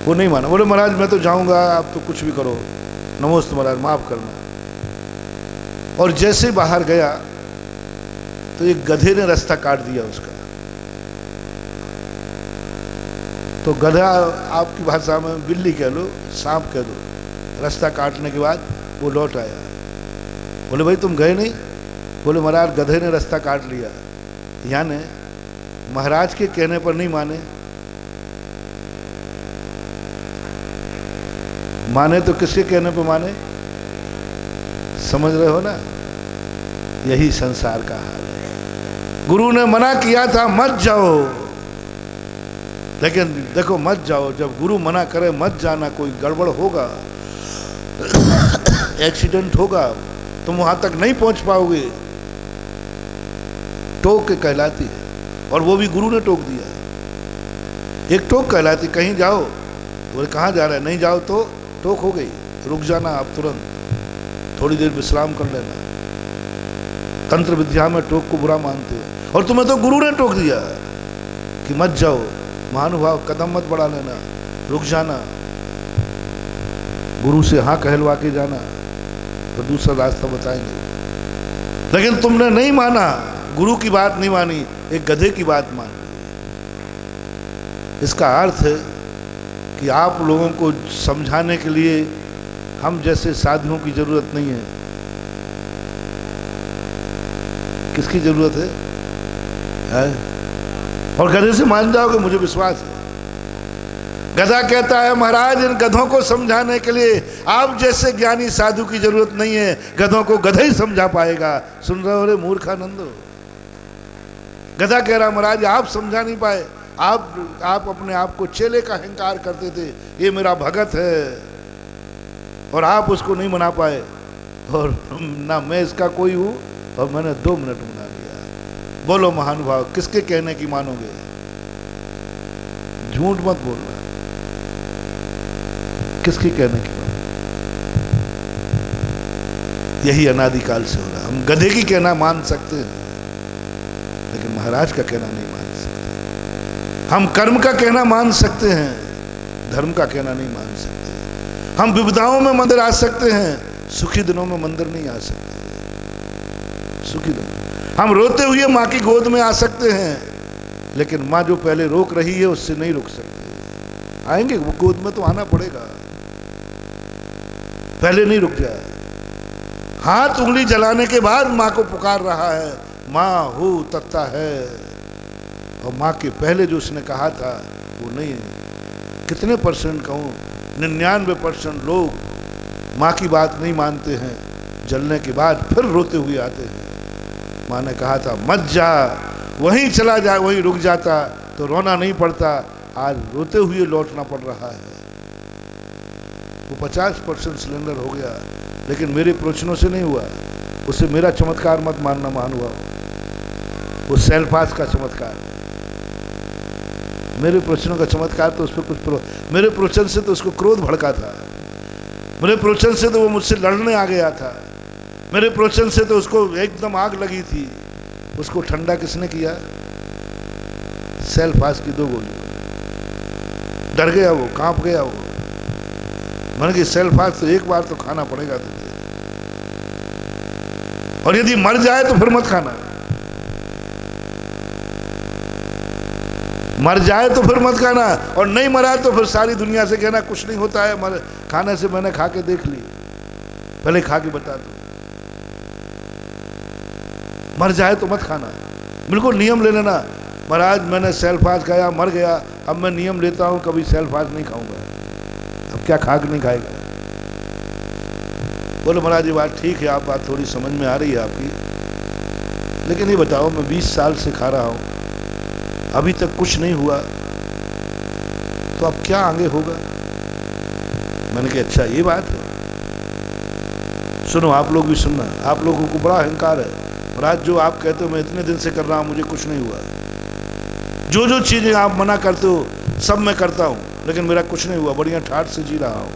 वो नहीं माना, बोले महाराज मैं तो जाऊंगा, आप तो कुछ भी करो, नमोस्तु महाराज माफ करना। और जैसे बाहर गया तो एक गधे ने रास्ता काट दिया उसका। तो गधा आपकी भाषा में बिल्ली कह लो, सांप कह लो, रास्ता काटने के बाद वो लौट आया। बोले भाई तुम गए नहीं? बोले महाराज गधे ने रास्ता काट लिया। यानी महाराज के कहने पर नहीं माने, माने तो किसके कहने पर माने? समझ रहे हो ना? यही संसार का हाल है। गुरु ने मना किया था मत जाओ, लेकिन देखो मत जाओ, जब गुरु मना करे मत जाना, कोई गड़बड़ होगा, एक्सीडेंट होगा, तुम वहां तक नहीं पहुंच पाओगे। टोक कहलाती है, और वो भी गुरु ने टोक दिया। एक टोक कहलाती, कहीं जाओ, बोले कहाँ जा रहे हैं? नहीं जाओ तो टोक हो गई, रुक जाना आप तुरंत, थोड़ी देर विश्राम कर लेना। तंत्र विद्या में टोक को बुरा मानते हो, और तुम्हें तो गुरु ने टोक दिया कि मत जाओ, महानुभाव कदम मत बढ़ा लेना, रुक जाना, गुरु से हाँ कहलवा के जाना तो दूसरा रास्ता बताएंगे। लेकिन तुमने नहीं माना, गुरु की बात नहीं मानी, एक गधे की बात मान ली। इसका अर्थ है कि आप लोगों को समझाने के लिए हम जैसे साधुओं की जरूरत नहीं है। किसकी जरूरत है? और गधे से मान जाओगे, मुझे विश्वास है। गधा कहता है महाराज इन गधों को समझाने के लिए आप जैसे ज्ञानी साधु की जरूरत नहीं है, गधों को गधा ही समझा पाएगा। सुन रहे हो रे मूर्खानंदो? गधा कह रहा महाराज आप समझा नहीं पाए, आप अपने आप को चेले का अहंकार करते थे, ये मेरा भगत है, और आप उसको नहीं मना पाए, और ना मैं इसका कोई हूं, और मैंने 2 मिनट मना लिया। बोलो महानुभाव किसके कहने की मानोगे? झूठ मत बोलना। किसके कहने की बात? यही अनादिकाल से हो रहा है। हम गधे की कहना मान सकते हैं, लेकिन महाराज का कहना नहीं मान सकते। हम कर्म का कहना मान सकते हैं, धर्म का कहना नहीं मान सकते। हम विपदाओं में मंदिर आ सकते हैं, सुखी दिनों में मंदिर नहीं आ सकते। सुखी दिन हम रोते हुए माँ की गोद में आ सकते हैं, लेकिन माँ जो पहले रोक रही है उससे नहीं रुक सकते। आएंगे वो गोद में तो आना पड़ेगा, पहले नहीं रुक जाए। हाथ उंगली जलाने के बाद माँ को पुकार रहा है, माँ हो तत्ता है, और माँ के पहले जो उसने कहा था वो नहीं है। कितने परसेंट कहूँ, 99% लोग माँ की बात नहीं मानते हैं, जलने के बाद फिर रोते हुए आते हैं। माँ ने कहा था मत जा, वहीं चला जा, वहीं रुक जाता तो रोना नहीं पड़ता, आज रोते हुए लौटना पड़ रहा है। वो 50% सिलेंडर हो गया, लेकिन मेरे प्रवचनों से नहीं हुआ, उससे मेरा चमत्कार मत मानना, मान हुआ वो सेल्फास का चमत्कार। मेरे प्रवचनों का चमत्कार तो उस पर कुछ मेरे प्रवचन से तो उसको क्रोध भड़का था, मेरे प्रवचन से तो वो मुझसे लड़ने आ गया था, मेरे प्रवचन से तो उसको एकदम आग लगी थी। उसको ठंडा किसने किया? सेल्फास की 2 गोली। डर गया वो, कांप गया वो। मैंने कहा सेल्फास तो एक बार तो खाना पड़ेगा तुझे, और यदि मर जाए तो फिर मत खाना। मर जाए तो फिर मत खाना, और नहीं मरा तो फिर सारी दुनिया से कहना कुछ नहीं होता है, मर खाने से मैंने खा के देख ली, पहले खा के बता दो। मर जाए तो मत खाना, बिल्कुल नियम ले लेना। महाराज मैंने सेल्फास खाया, मर गया, अब मैं नियम लेता हूं कभी सेल्फास नहीं खाऊंगा। अब क्या खाक नहीं खाएगा? बोले महाराज ये बात ठीक है, आप बात थोड़ी समझ में आ रही है आपकी, लेकिन ये बताओ मैं 20 साल से खा रहा हूं, अभी तक कुछ नहीं हुआ, तो अब क्या आगे होगा? मैंने कहा अच्छा ये बात है, सुनो आप लोग भी सुनना। आप लोगों को बड़ा अहंकार है, महाराज जो आप कहते हो मैं इतने दिन से कर रहा हूं, मुझे कुछ नहीं हुआ। जो जो चीजें आप मना करते हो सब मैं करता हूं, लेकिन मेरा कुछ नहीं हुआ, बढ़िया ठाठ से जी रहा हूं।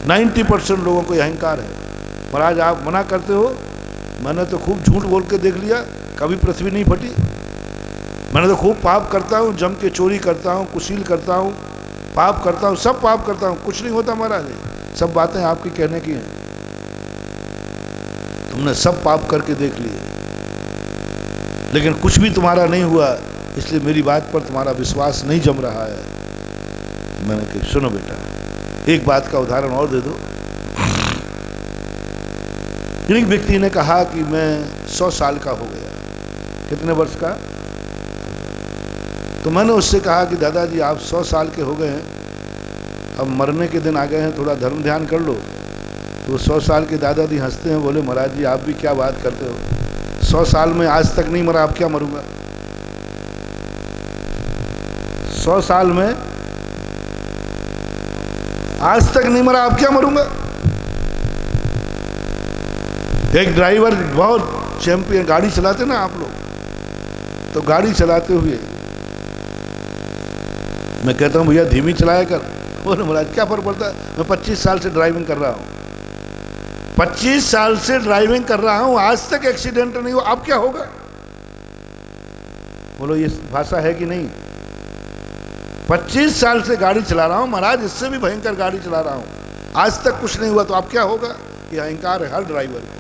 90% लोगों को अहंकार है। महाराज आप मना करते हो, मैंने तो खूब झूठ बोल के देख लिया, कभी पृथ्वी नहीं फटी। मैंने तो खूब पाप करता हूँ, जम के चोरी करता हूँ, कुशील करता हूँ, पाप करता हूँ, सब पाप करता हूँ, कुछ नहीं होता महाराज। सब बातें आपकी कहने की हैं, तुमने सब पाप करके देख लिए, लेकिन कुछ भी तुम्हारा नहीं हुआ, इसलिए मेरी बात पर तुम्हारा विश्वास नहीं जम रहा है। मैंने कहा सुनो बेटा, एक बात का उदाहरण और दे दो। एक व्यक्ति ने कहा कि मैं 100 साल का हो गया। कितने वर्ष का? तो मैंने उससे कहा कि दादाजी आप 100 साल के हो गए हैं, अब मरने के दिन आ गए हैं, थोड़ा धर्म ध्यान कर लो। तो 100 साल के दादाजी हंसते हैं, बोले महाराज जी आप भी क्या बात करते हो, 100 साल में आज तक नहीं मरा, अब क्या मरूंगा? 100 साल में आज तक नहीं मरा, अब क्या मरूंगा? एक ड्राइवर बहुत चैंपियन, गाड़ी चलाते ना आप लोग, तो गाड़ी चलाते हुए मैं कहता हूं भैया धीमी चलाया कर, बोले महाराज क्या फर्क पड़ता है, मैं 25 साल से ड्राइविंग कर रहा हूं, 25 साल से ड्राइविंग कर रहा हूं, आज तक एक्सीडेंट नहीं हुआ, अब क्या होगा? बोलो ये भाषा है कि नहीं? 25 साल से गाड़ी चला रहा हूं महाराज, इससे भी भयंकर गाड़ी चला रहा हूं, आज तक कुछ नहीं हुआ, तो अब क्या होगा? ये अहंकार है हर ड्राइवर को,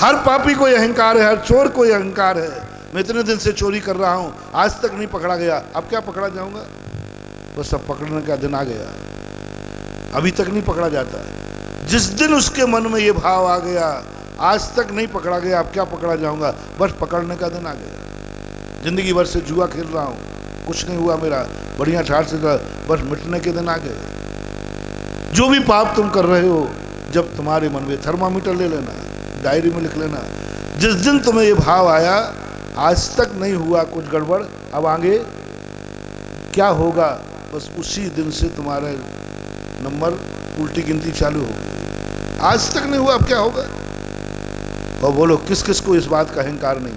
हर पापी को अहंकार है, हर चोर को अहंकार है। मैं इतने दिन से चोरी कर रहा हूं, आज तक नहीं पकड़ा गया, अब क्या पकड़ा जाऊंगा? बस अब पकड़ने का दिन आ गया, अभी तक नहीं पकड़ा जाता। जिस दिन उसके मन में ये भाव आ गया, आज तक नहीं पकड़ा गया, अब क्या पकड़ा जाऊंगा, बस पकड़ने का दिन आ गया। जिंदगी भर से जुआ खेल रहा हूं, कुछ नहीं हुआ मेरा, बढ़िया ठाठ से, बस मिटने के दिन आ गए। जो भी पाप तुम कर रहे हो, जब तुम्हारे मन में, थर्मामीटर ले लेना, डायरी में लिख लेना, जिस दिन तुम्हें ये भाव आया आज तक नहीं हुआ कुछ गड़बड़, अब आगे क्या होगा, बस उसी दिन से तुम्हारे नंबर उल्टी गिनती चालू होगी। आज तक नहीं हुआ, अब क्या होगा? और बोलो किस किस को इस बात का अहंकार नहीं?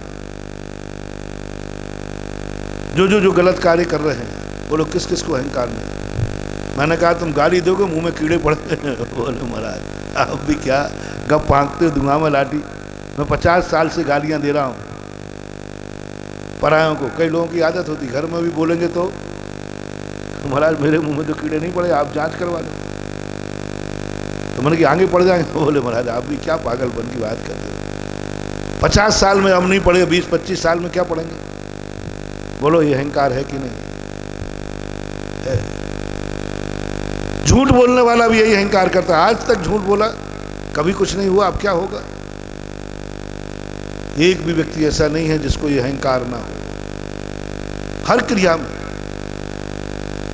जो गलत कार्य कर रहे हैं, बोलो किस किस को अहंकार नहीं? मैंने कहा तुम गाली दोगे मुंह में कीड़े पड़ते हैं। बोले महाराज आप भी क्या गप फांकते धुआं में लाठी। मैं 50 साल से गालियां दे रहा हूं परायों को। कई लोगों की आदत होती घर में भी बोलेंगे तो महाराज मेरे मुंह में तो कीड़े नहीं पड़े, आप जांच करवा लो। तो मैंने कि आगे पड़ जाएंगे। बोले महाराज आप भी क्या पागलपन की बात करते हो, 50 साल में हम नहीं पढ़े, 20-25 साल में क्या पढ़ेंगे। बोलो ये अहंकार है कि नहीं है? झूठ बोलने वाला भी यही अहंकार करता है। आज तक झूठ बोला, कभी कुछ नहीं हुआ, अब क्या होगा। एक भी व्यक्ति ऐसा नहीं है जिसको ये अहंकार ना हो, हर क्रिया में।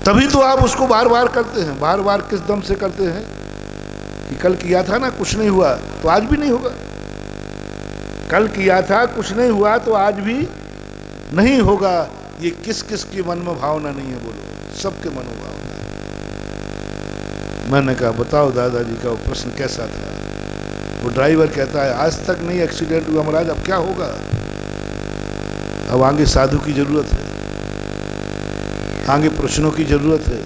तभी तो आप उसको बार बार करते हैं। बार बार किस दम से करते हैं कि कल किया था ना कुछ नहीं हुआ तो आज भी नहीं होगा, कल किया था कुछ नहीं हुआ तो आज भी नहीं होगा। ये किस किस के मन में भावना नहीं है, बोलो, सबके मन में भावना है। मैंने कहा बताओ दादाजी का वो प्रश्न कैसा था। वो ड्राइवर कहता है आज तक नहीं एक्सीडेंट हुआ महाराज, अब क्या होगा। अब आगे साधु की जरूरत है, आगे प्रश्नों की जरूरत है,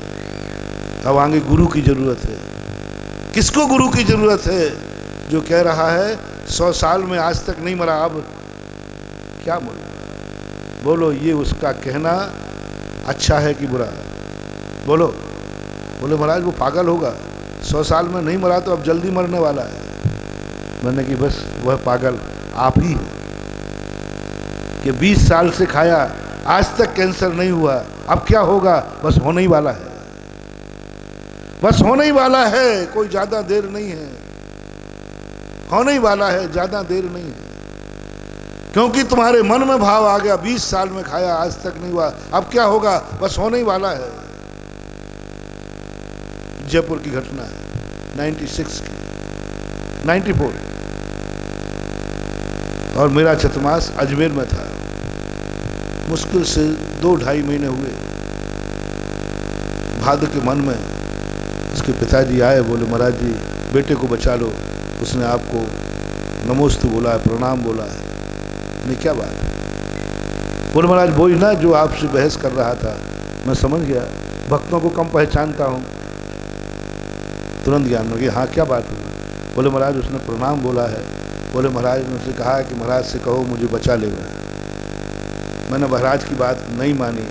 अब आगे गुरु की जरूरत है। किसको गुरु की जरूरत है? जो कह रहा है 100 साल में आज तक नहीं मरा, अब क्या बोलो। बोलो ये उसका कहना अच्छा है कि बुरा? बोलो। बोले महाराज वो पागल होगा, 100 साल में नहीं मरा तो अब जल्दी मरने वाला है। मैंने कि बस वह पागल आप ही है कि 20 साल से खाया आज तक कैंसर नहीं हुआ, अब क्या होगा, बस होने ही वाला है, बस होने ही वाला है, कोई ज्यादा देर नहीं है, होने ही वाला है, ज्यादा देर नहीं है। क्योंकि तुम्हारे मन में भाव आ गया 20 साल में खाया आज तक नहीं हुआ, अब क्या होगा, बस होने ही वाला है। जयपुर की घटना है 96 की, 94, और मेरा चतुर्मास अजमेर में था। मुश्किल से 2-2.5 महीने हुए। भाद्र के मन में उसके पिताजी आए, बोले महाराज जी बेटे को बचा लो, उसने आपको नमोस्तु बोला है, प्रणाम बोला है। नहीं क्या बात है? बोले महाराज वही ना जो आपसे बहस कर रहा था, मैं समझ गया, भक्तों को कम पहचानता हूँ। तुरंत ज्ञान में गया, हाँ क्या बात हुई? बोले महाराज उसने प्रणाम बोला है। बोले महाराज ने उनसे कहा कि महाराज से कहो मुझे बचा लेगा। मैंने महाराज की बात नहीं मानी,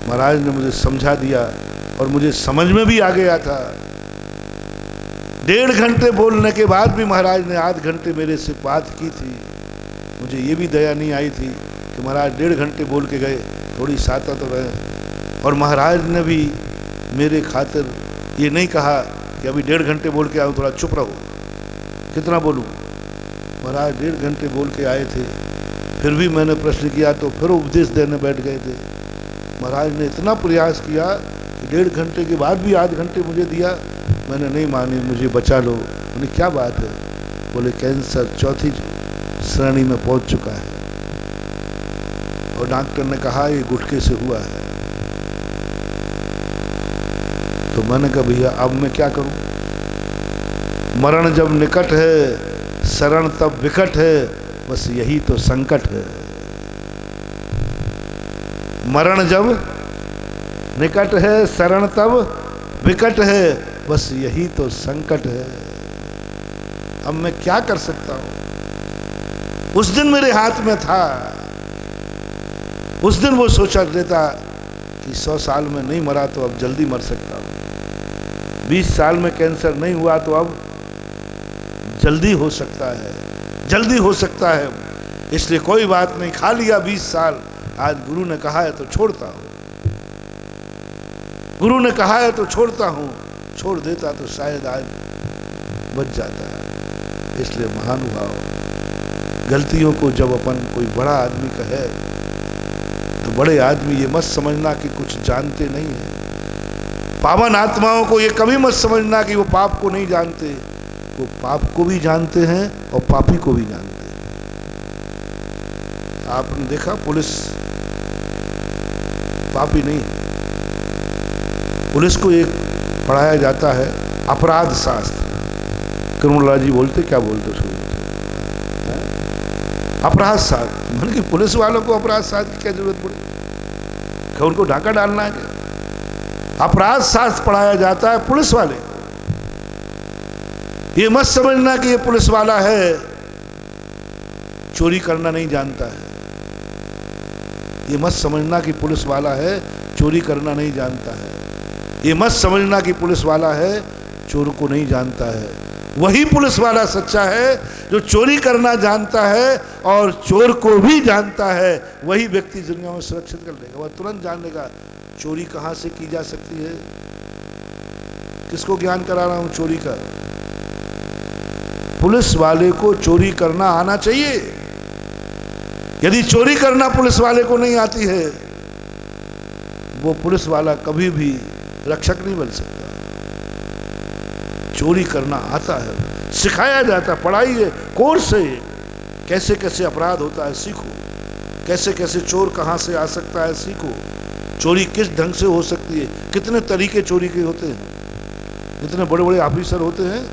महाराज ने मुझे समझा दिया और मुझे समझ में भी आ गया था। 1.5 घंटे बोलने के बाद भी महाराज ने आध घंटे मेरे से बात की थी। मुझे ये भी दया नहीं आई थी कि महाराज 1.5 घंटे बोल के गए, थोड़ी साता तो रहे। और महाराज ने भी मेरे खातिर ये नहीं कहा कि अभी 1.5 घंटे बोल के आओ, थोड़ा चुप रहो, कितना बोलूँ। महाराज 1.5 घंटे बोल के आए थे, फिर भी मैंने प्रश्न किया तो फिर उपदेश देने बैठ गए थे। महाराज ने इतना प्रयास किया कि 1.5 घंटे के बाद भी आध घंटे मुझे दिया, मैंने नहीं मानी, मुझे बचा लो। बोले क्या बात है? बोले कैंसर 4थी श्रेणी में पहुंच चुका है और डॉक्टर ने कहा ये गुटके से हुआ है। तो मैंने कहा भैया अब मैं क्या करूं, मरण जब निकट है शरण तब विकट है, बस यही तो संकट है। मरण जब निकट है शरण तब विकट है, बस यही तो संकट है। अब मैं क्या कर सकता हूं? उस दिन मेरे हाथ में था, उस दिन वो सोचा लेता कि 100 साल में नहीं मरा तो अब जल्दी मर सकता हूं, 20 साल में कैंसर नहीं हुआ तो अब जल्दी हो सकता है, जल्दी हो सकता है। इसलिए कोई बात नहीं, खा लिया 20 साल, आज गुरु ने कहा है तो छोड़ता हूं, गुरु ने कहा है तो छोड़ता हूं, छोड़ देता तो शायद आज बच जाता है। इसलिए महानुभाव, गलतियों को जब अपन कोई बड़ा आदमी कहे तो बड़े आदमी ये मत समझना कि कुछ जानते नहीं है। पावन आत्माओं को ये कभी मत समझना कि वो पाप को नहीं जानते, वो पाप को भी जानते हैं और पापी को भी जानते हैं। आपने देखा पुलिस पापी नहीं है। पुलिस को एक पढ़ाया जाता है अपराध शास्त्र, क्रिमिनोलॉजी बोलते, क्या बोलते उसको, अपराध शास्त्र। मतलब कि पुलिस वालों को अपराध शास्त्र की क्या जरूरत पड़ी? क्या उनको ढाका डालना है क्या? अपराध शास्त्र पढ़ाया जाता है पुलिस वाले को। ये मत समझना कि ये पुलिस वाला है चोरी करना नहीं जानता है। ये मत समझना कि पुलिस वाला है चोरी करना नहीं जानता है। ये मत समझना कि पुलिस वाला है चोर को नहीं जानता है। वही पुलिस वाला सच्चा है जो चोरी करना जानता है और चोर को भी जानता है। वही व्यक्ति दुनिया में सुरक्षित कर लेगा। वह तुरंत जान लेगा चोरी कहाँ से की जा सकती है। किसको ज्ञान करा रहा हूं चोरी का? पुलिस वाले को चोरी करना आना चाहिए। यदि चोरी करना पुलिस वाले को नहीं आती है, वो पुलिस वाला कभी भी रक्षक नहीं बन सकता। चोरी करना आता है, सिखाया जाता, पढ़ाई है, कोर्स है। कैसे कैसे अपराध होता है सीखो, कैसे कैसे चोर कहाँ से आ सकता है सीखो, चोरी किस ढंग से हो सकती है, कितने तरीके चोरी के होते हैं। इतने बड़े बड़े ऑफिसर होते हैं,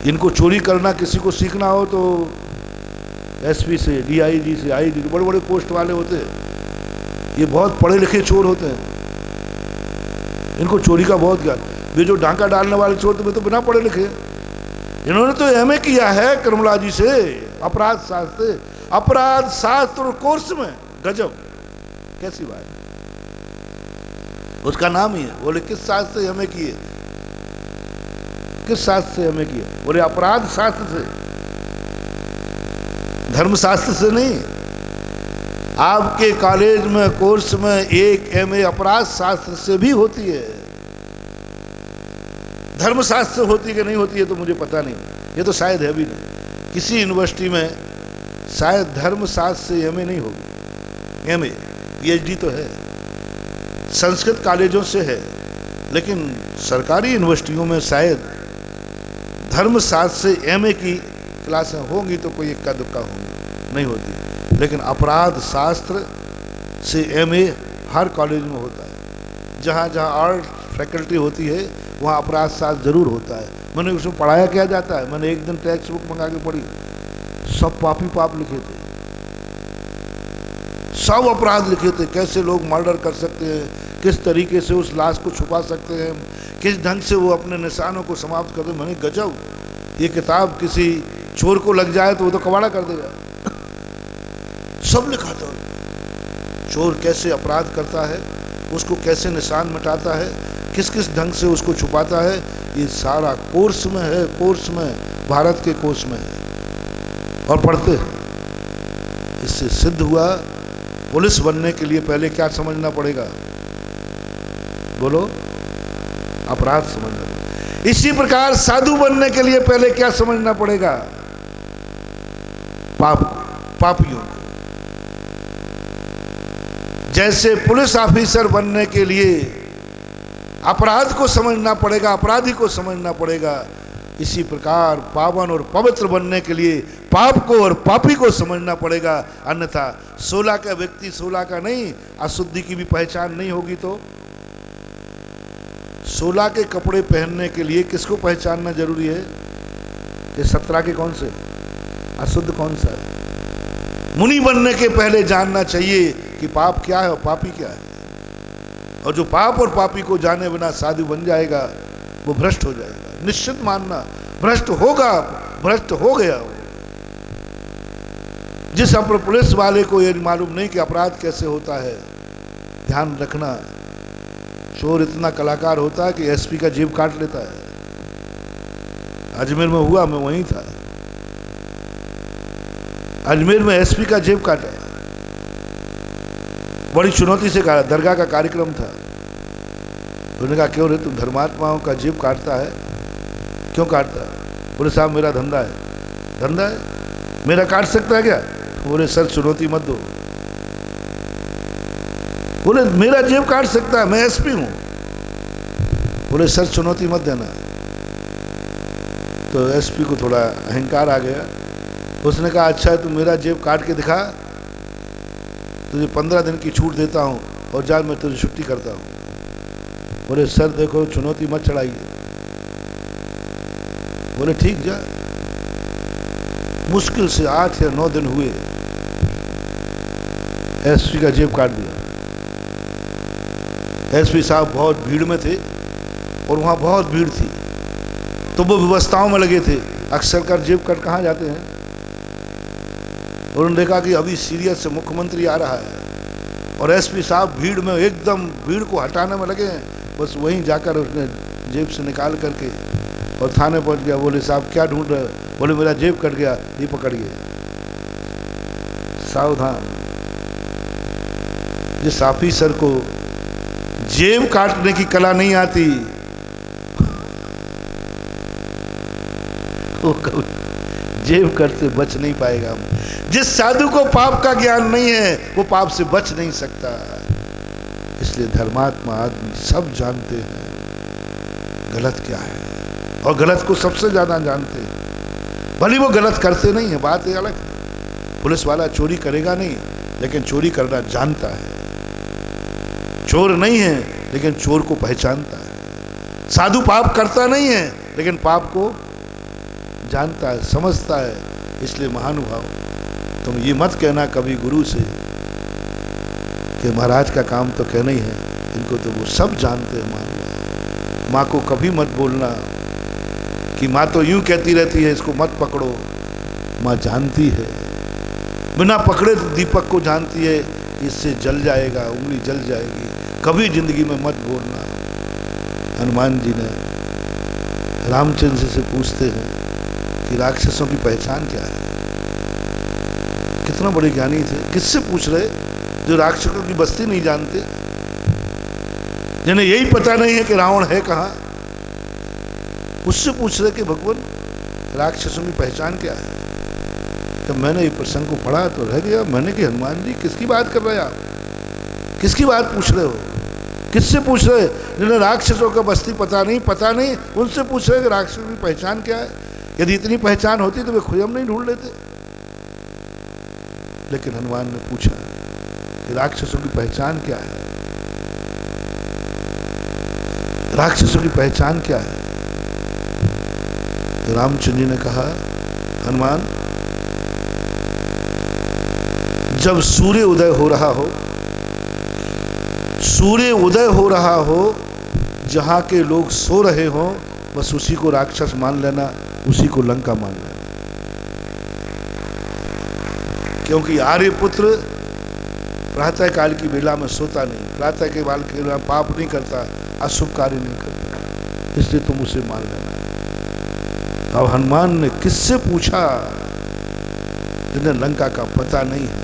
इनको चोरी करना किसी को सीखना हो तो एसपी से, डीआईजी से, आईजी, बड़े बड़े पोस्ट वाले होते हैं। ये बहुत पढ़े लिखे चोर होते हैं, इनको चोरी का बहुत ज्ञान। ये जो डांका डालने वाले चोर थे तो बिना पढ़े लिखे, इन्होंने तो एमए किया है कर्मलाजी से, अपराध शास्त्र, अपराध शास्त्र कोर्स में। गजब, कैसी बात। उसका नाम ही है। बोले किस शास्त्र से एमए किए? किस शास्त्र से एमए किए? बोले अपराध शास्त्र से, धर्मशास्त्र से नहीं। आपके कॉलेज में कोर्स में एक एमए अपराध शास्त्र से भी होती है। धर्मशास्त्र होती कि नहीं होती है तो मुझे पता नहीं, ये तो शायद है भी नहीं। किसी यूनिवर्सिटी में शायद धर्मशास्त्र से एमए नहीं होगी। एमए पीएचडी तो है, संस्कृत कॉलेजों से है, लेकिन सरकारी यूनिवर्सिटियों में शायद धर्मशास्त्र से एमए की क्लासें होंगी तो कोई इक्का दुक्का होंगी, नहीं होती। लेकिन अपराध शास्त्र से एमए हर कॉलेज में होता है। जहाँ जहाँ आर्ट फैकल्टी होती है वहाँ अपराध शास्त्र जरूर होता है। मैंने उसमें पढ़ाया क्या जाता है, मैंने एक दिन टेक्स्ट बुक मंगा के पढ़ी, सब पापी पाप लिखे थे, सब अपराध लिखे थे। कैसे लोग मर्डर कर सकते हैं, किस तरीके से उस लाश को छुपा सकते हैं, किस ढंग से वो अपने निशानों को समाप्त कर दे। मैंने गजब, ये किताब किसी चोर को लग जाए तो वो तो कबाड़ा कर देगा। सब लिखा था, चोर कैसे अपराध करता है, उसको कैसे निशान मिटाता है, किस किस ढंग से उसको छुपाता है, ये सारा कोर्स में है। कोर्स में, भारत के कोर्स में है और पढ़ते हैं। इससे सिद्ध हुआ पुलिस बनने के लिए पहले क्या समझना पड़ेगा? बोलो, अपराध समझना पड़ेगा। इसी प्रकार साधु बनने के लिए पहले क्या समझना पड़ेगा? पाप को, पापियों को। जैसे पुलिस ऑफिसर बनने के लिए अपराध को समझना पड़ेगा, अपराधी को समझना पड़ेगा, इसी प्रकार पावन और पवित्र बनने के लिए पाप को और पापी को समझना पड़ेगा। अन्यथा 16 का व्यक्ति 16 का नहीं, अशुद्धि की भी पहचान नहीं होगी। तो 16 के कपड़े पहनने के लिए किसको पहचानना जरूरी है कि 17 के कौन से, अशुद्ध कौन सा है? मुनि बनने के पहले जानना चाहिए कि पाप क्या है और पापी क्या है। और जो पाप और पापी को जाने बिना साधु बन जाएगा वो भ्रष्ट हो जाएगा। निश्चित मानना, भ्रष्ट होगा, भ्रष्ट हो गया। जिस अपर पुलिस वाले को ये मालूम नहीं कि अपराध कैसे होता है, ध्यान रखना, चोर इतना कलाकार होता है कि एसपी का जेब काट लेता है। अजमेर में हुआ, मैं वहीं था। अजमेर में एसपी का जेब काटा, बड़ी चुनौती से कहा, दरगाह का कार्यक्रम था। उन्होंने कहा क्यों रे तुम धर्मात्माओं का जेब काटता है, क्यों काटता है? बोले साहब मेरा धंधा है। धंधा है, मेरा काट सकता है क्या? बोले सर चुनौती मत दो। बोले मेरा जेब काट सकता है, मैं एसपी हूं। बोले सर चुनौती मत देना। तो एसपी को थोड़ा अहंकार आ गया। उसने कहा अच्छा तुम मेरा जेब काट के दिखा, तुझे 15 दिन की छूट देता हूँ और जा, मैं तुझे छुट्टी करता हूँ। बोले सर देखो चुनौती मत चढ़ाइए। बोले ठीक जा। मुश्किल से 8 या 9 दिन हुए, एसपी का जेब काट दिया। एसपी साहब बहुत भीड़ में थे और वहाँ बहुत भीड़ थी, तो वो व्यवस्थाओं में लगे थे। अक्सर कर जेब कट कहाँ जाते हैं, और उन्होंने देखा कि अभी सीरियस से मुख्यमंत्री आ रहा है और एसपी साहब भीड़ में एकदम भीड़ को हटाने में लगे हैं। बस वहीं जाकर उसने जेब से निकाल करके और थाने पहुंच गया। बोले साहब क्या ढूंढ रहे हो? बोले मेरा जेब कट गया, ये पकड़िए। सावधान, जिस ऑफिसर को जेब काटने की कला नहीं आती वो कभी जेब कट से बच नहीं पाएगा। जिस साधु को पाप का ज्ञान नहीं है वो पाप से बच नहीं सकता। इसलिए धर्मात्मा आदमी सब जानते हैं गलत क्या है, और गलत को सबसे ज्यादा जानते हैं। भले वो गलत करते नहीं है, बात ये अलग है। पुलिस वाला चोरी करेगा नहीं, लेकिन चोरी करना जानता है। चोर नहीं है, लेकिन चोर को पहचानता है। साधु पाप करता नहीं है, लेकिन पाप को जानता है, समझता है। इसलिए महानुभाव, तुम ये मत कहना कभी गुरु से कि महाराज का काम तो कहना ही है, इनको तो वो सब जानते हैं। महानुभाव, माँ को कभी मत बोलना कि माँ तो यूं कहती रहती है, इसको मत पकड़ो। माँ जानती है, बिना पकड़े दीपक को जानती है, इससे जल जाएगा, उंगली जल जाएगी। कभी जिंदगी में मत बोलना। हनुमान जी ने रामचंद्र से पूछते हैं कि राक्षसों की पहचान क्या है। कितना बड़े ज्ञानी थे। किससे पूछ रहे? जो राक्षसों की बस्ती नहीं जानते, जिन्हें यही पता नहीं है कि रावण है कहाँ, उससे पूछ रहे कि भगवान राक्षसों की पहचान क्या है। जब मैंने ये प्रसंग को पढ़ा तो रह गया। मैंने कि हनुमान जी किसकी बात कर रहे हैं आप? किसकी बात पूछ रहे हो? किससे पूछ रहे? जिन्हें राक्षसों का बस्ती पता नहीं, उनसे पूछ रहे कि राक्षसों की पहचान क्या है। यदि इतनी पहचान होती तो वे खुयम नहीं ढूंढ लेते। लेकिन हनुमान ने पूछा कि राक्षसों की पहचान क्या है, राक्षसों की पहचान क्या है। तो रामचंद्र जी ने कहा, हनुमान, जब सूर्य उदय हो रहा हो, सूर्य उदय हो रहा हो, जहां के लोग सो रहे हो, बस उसी को राक्षस मान लेना, उसी को लंका मान लेना। क्योंकि आर्यपुत्र प्रातः काल की बेला में सोता नहीं, प्रातः के काल के बेला पाप नहीं करता, अशुभ कार्य नहीं करता, इसलिए तुम उसे मान लेना। अब हनुमान ने किससे पूछा? जिन्हें लंका का पता नहीं है,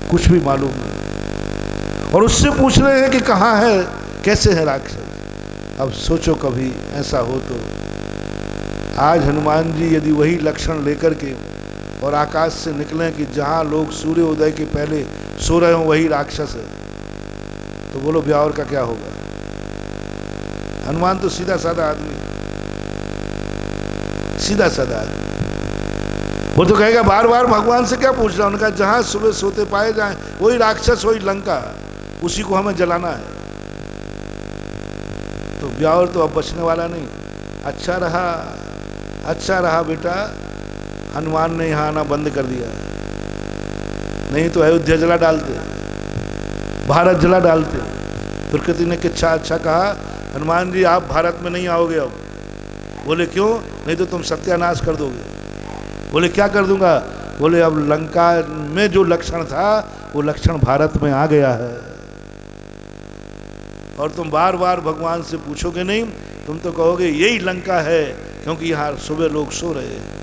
कुछ भी मालूम नहीं, और उससे पूछ रहे हैं कि कहाँ है, कैसे है राक्षस। अब सोचो कभी ऐसा हो तो आज हनुमान जी यदि वही लक्षण लेकर के और आकाश से निकलें कि जहाँ लोग सूर्य उदय के पहले सो रहे हो वही राक्षस है, तो बोलो ब्यावर का क्या होगा? हनुमान तो सीधा साधा आदमी, सीधा साधा आदमी। वो तो कहेगा बार बार भगवान से क्या पूछ रहा है? उनका जहां सुबह सोते पाए जाएं वही राक्षस, वही लंका, उसी को हमें जलाना है। तो ब्यावर तो अब बचने वाला नहीं। अच्छा रहा बेटा, हनुमान ने यहाँ आना बंद कर दिया, नहीं तो अयोध्या जला डालते, भारत जला डालते। प्रकृति ने कितना अच्छा कहा, हनुमान जी आप भारत में नहीं आओगे अब। बोले क्यों? नहीं तो तुम सत्यानाश कर दोगे। बोले क्या कर दूंगा? बोले अब लंका में जो लक्षण था वो लक्षण भारत में आ गया है, और तुम बार बार भगवान से पूछोगे नहीं, तुम तो कहोगे यही लंका है, क्योंकि यहाँ सुबह लोग सो रहे हैं।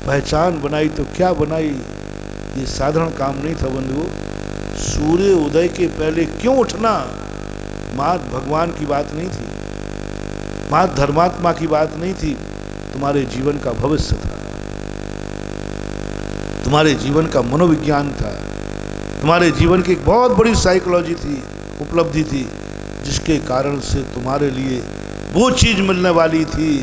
पहचान बनाई तो क्या बनाई, ये साधारण काम नहीं था बंधुओं। सूर्य उदय के पहले क्यों उठना, मात भगवान की बात नहीं थी, मात धर्मात्मा की बात नहीं थी, तुम्हारे जीवन का भविष्य था, तुम्हारे जीवन का मनोविज्ञान था, तुम्हारे जीवन की एक बहुत बड़ी साइकोलॉजी थी, उपलब्धि थी, जिसके कारण से तुम्हारे लिए वो चीज मिलने वाली थी,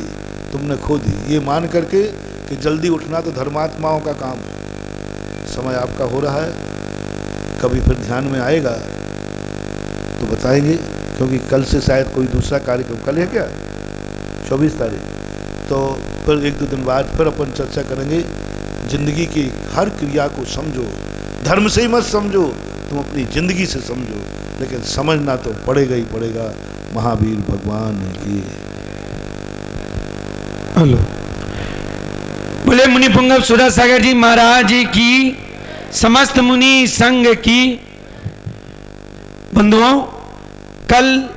तुमने खो दी। ये मान करके कि जल्दी उठना तो धर्मात्माओं का काम है। समय आपका हो रहा है, कभी फिर ध्यान में आएगा तो बताएंगे, क्योंकि कल से शायद कोई दूसरा कार्यक्रम, कल है क्या 24 तारीख, तो फिर 1-2 दिन बाद फिर अपन चर्चा करेंगे। जिंदगी की हर क्रिया को समझो, धर्म से ही मत समझो, तुम अपनी जिंदगी से समझो। लेकिन समझना तो पड़ेगा ही पड़ेगा। महावीर भगवान की। हेलो, बोले मुनि पुंगव सुधा सागर जी महाराज की, समस्त मुनि संघ की। बंधुओं, कल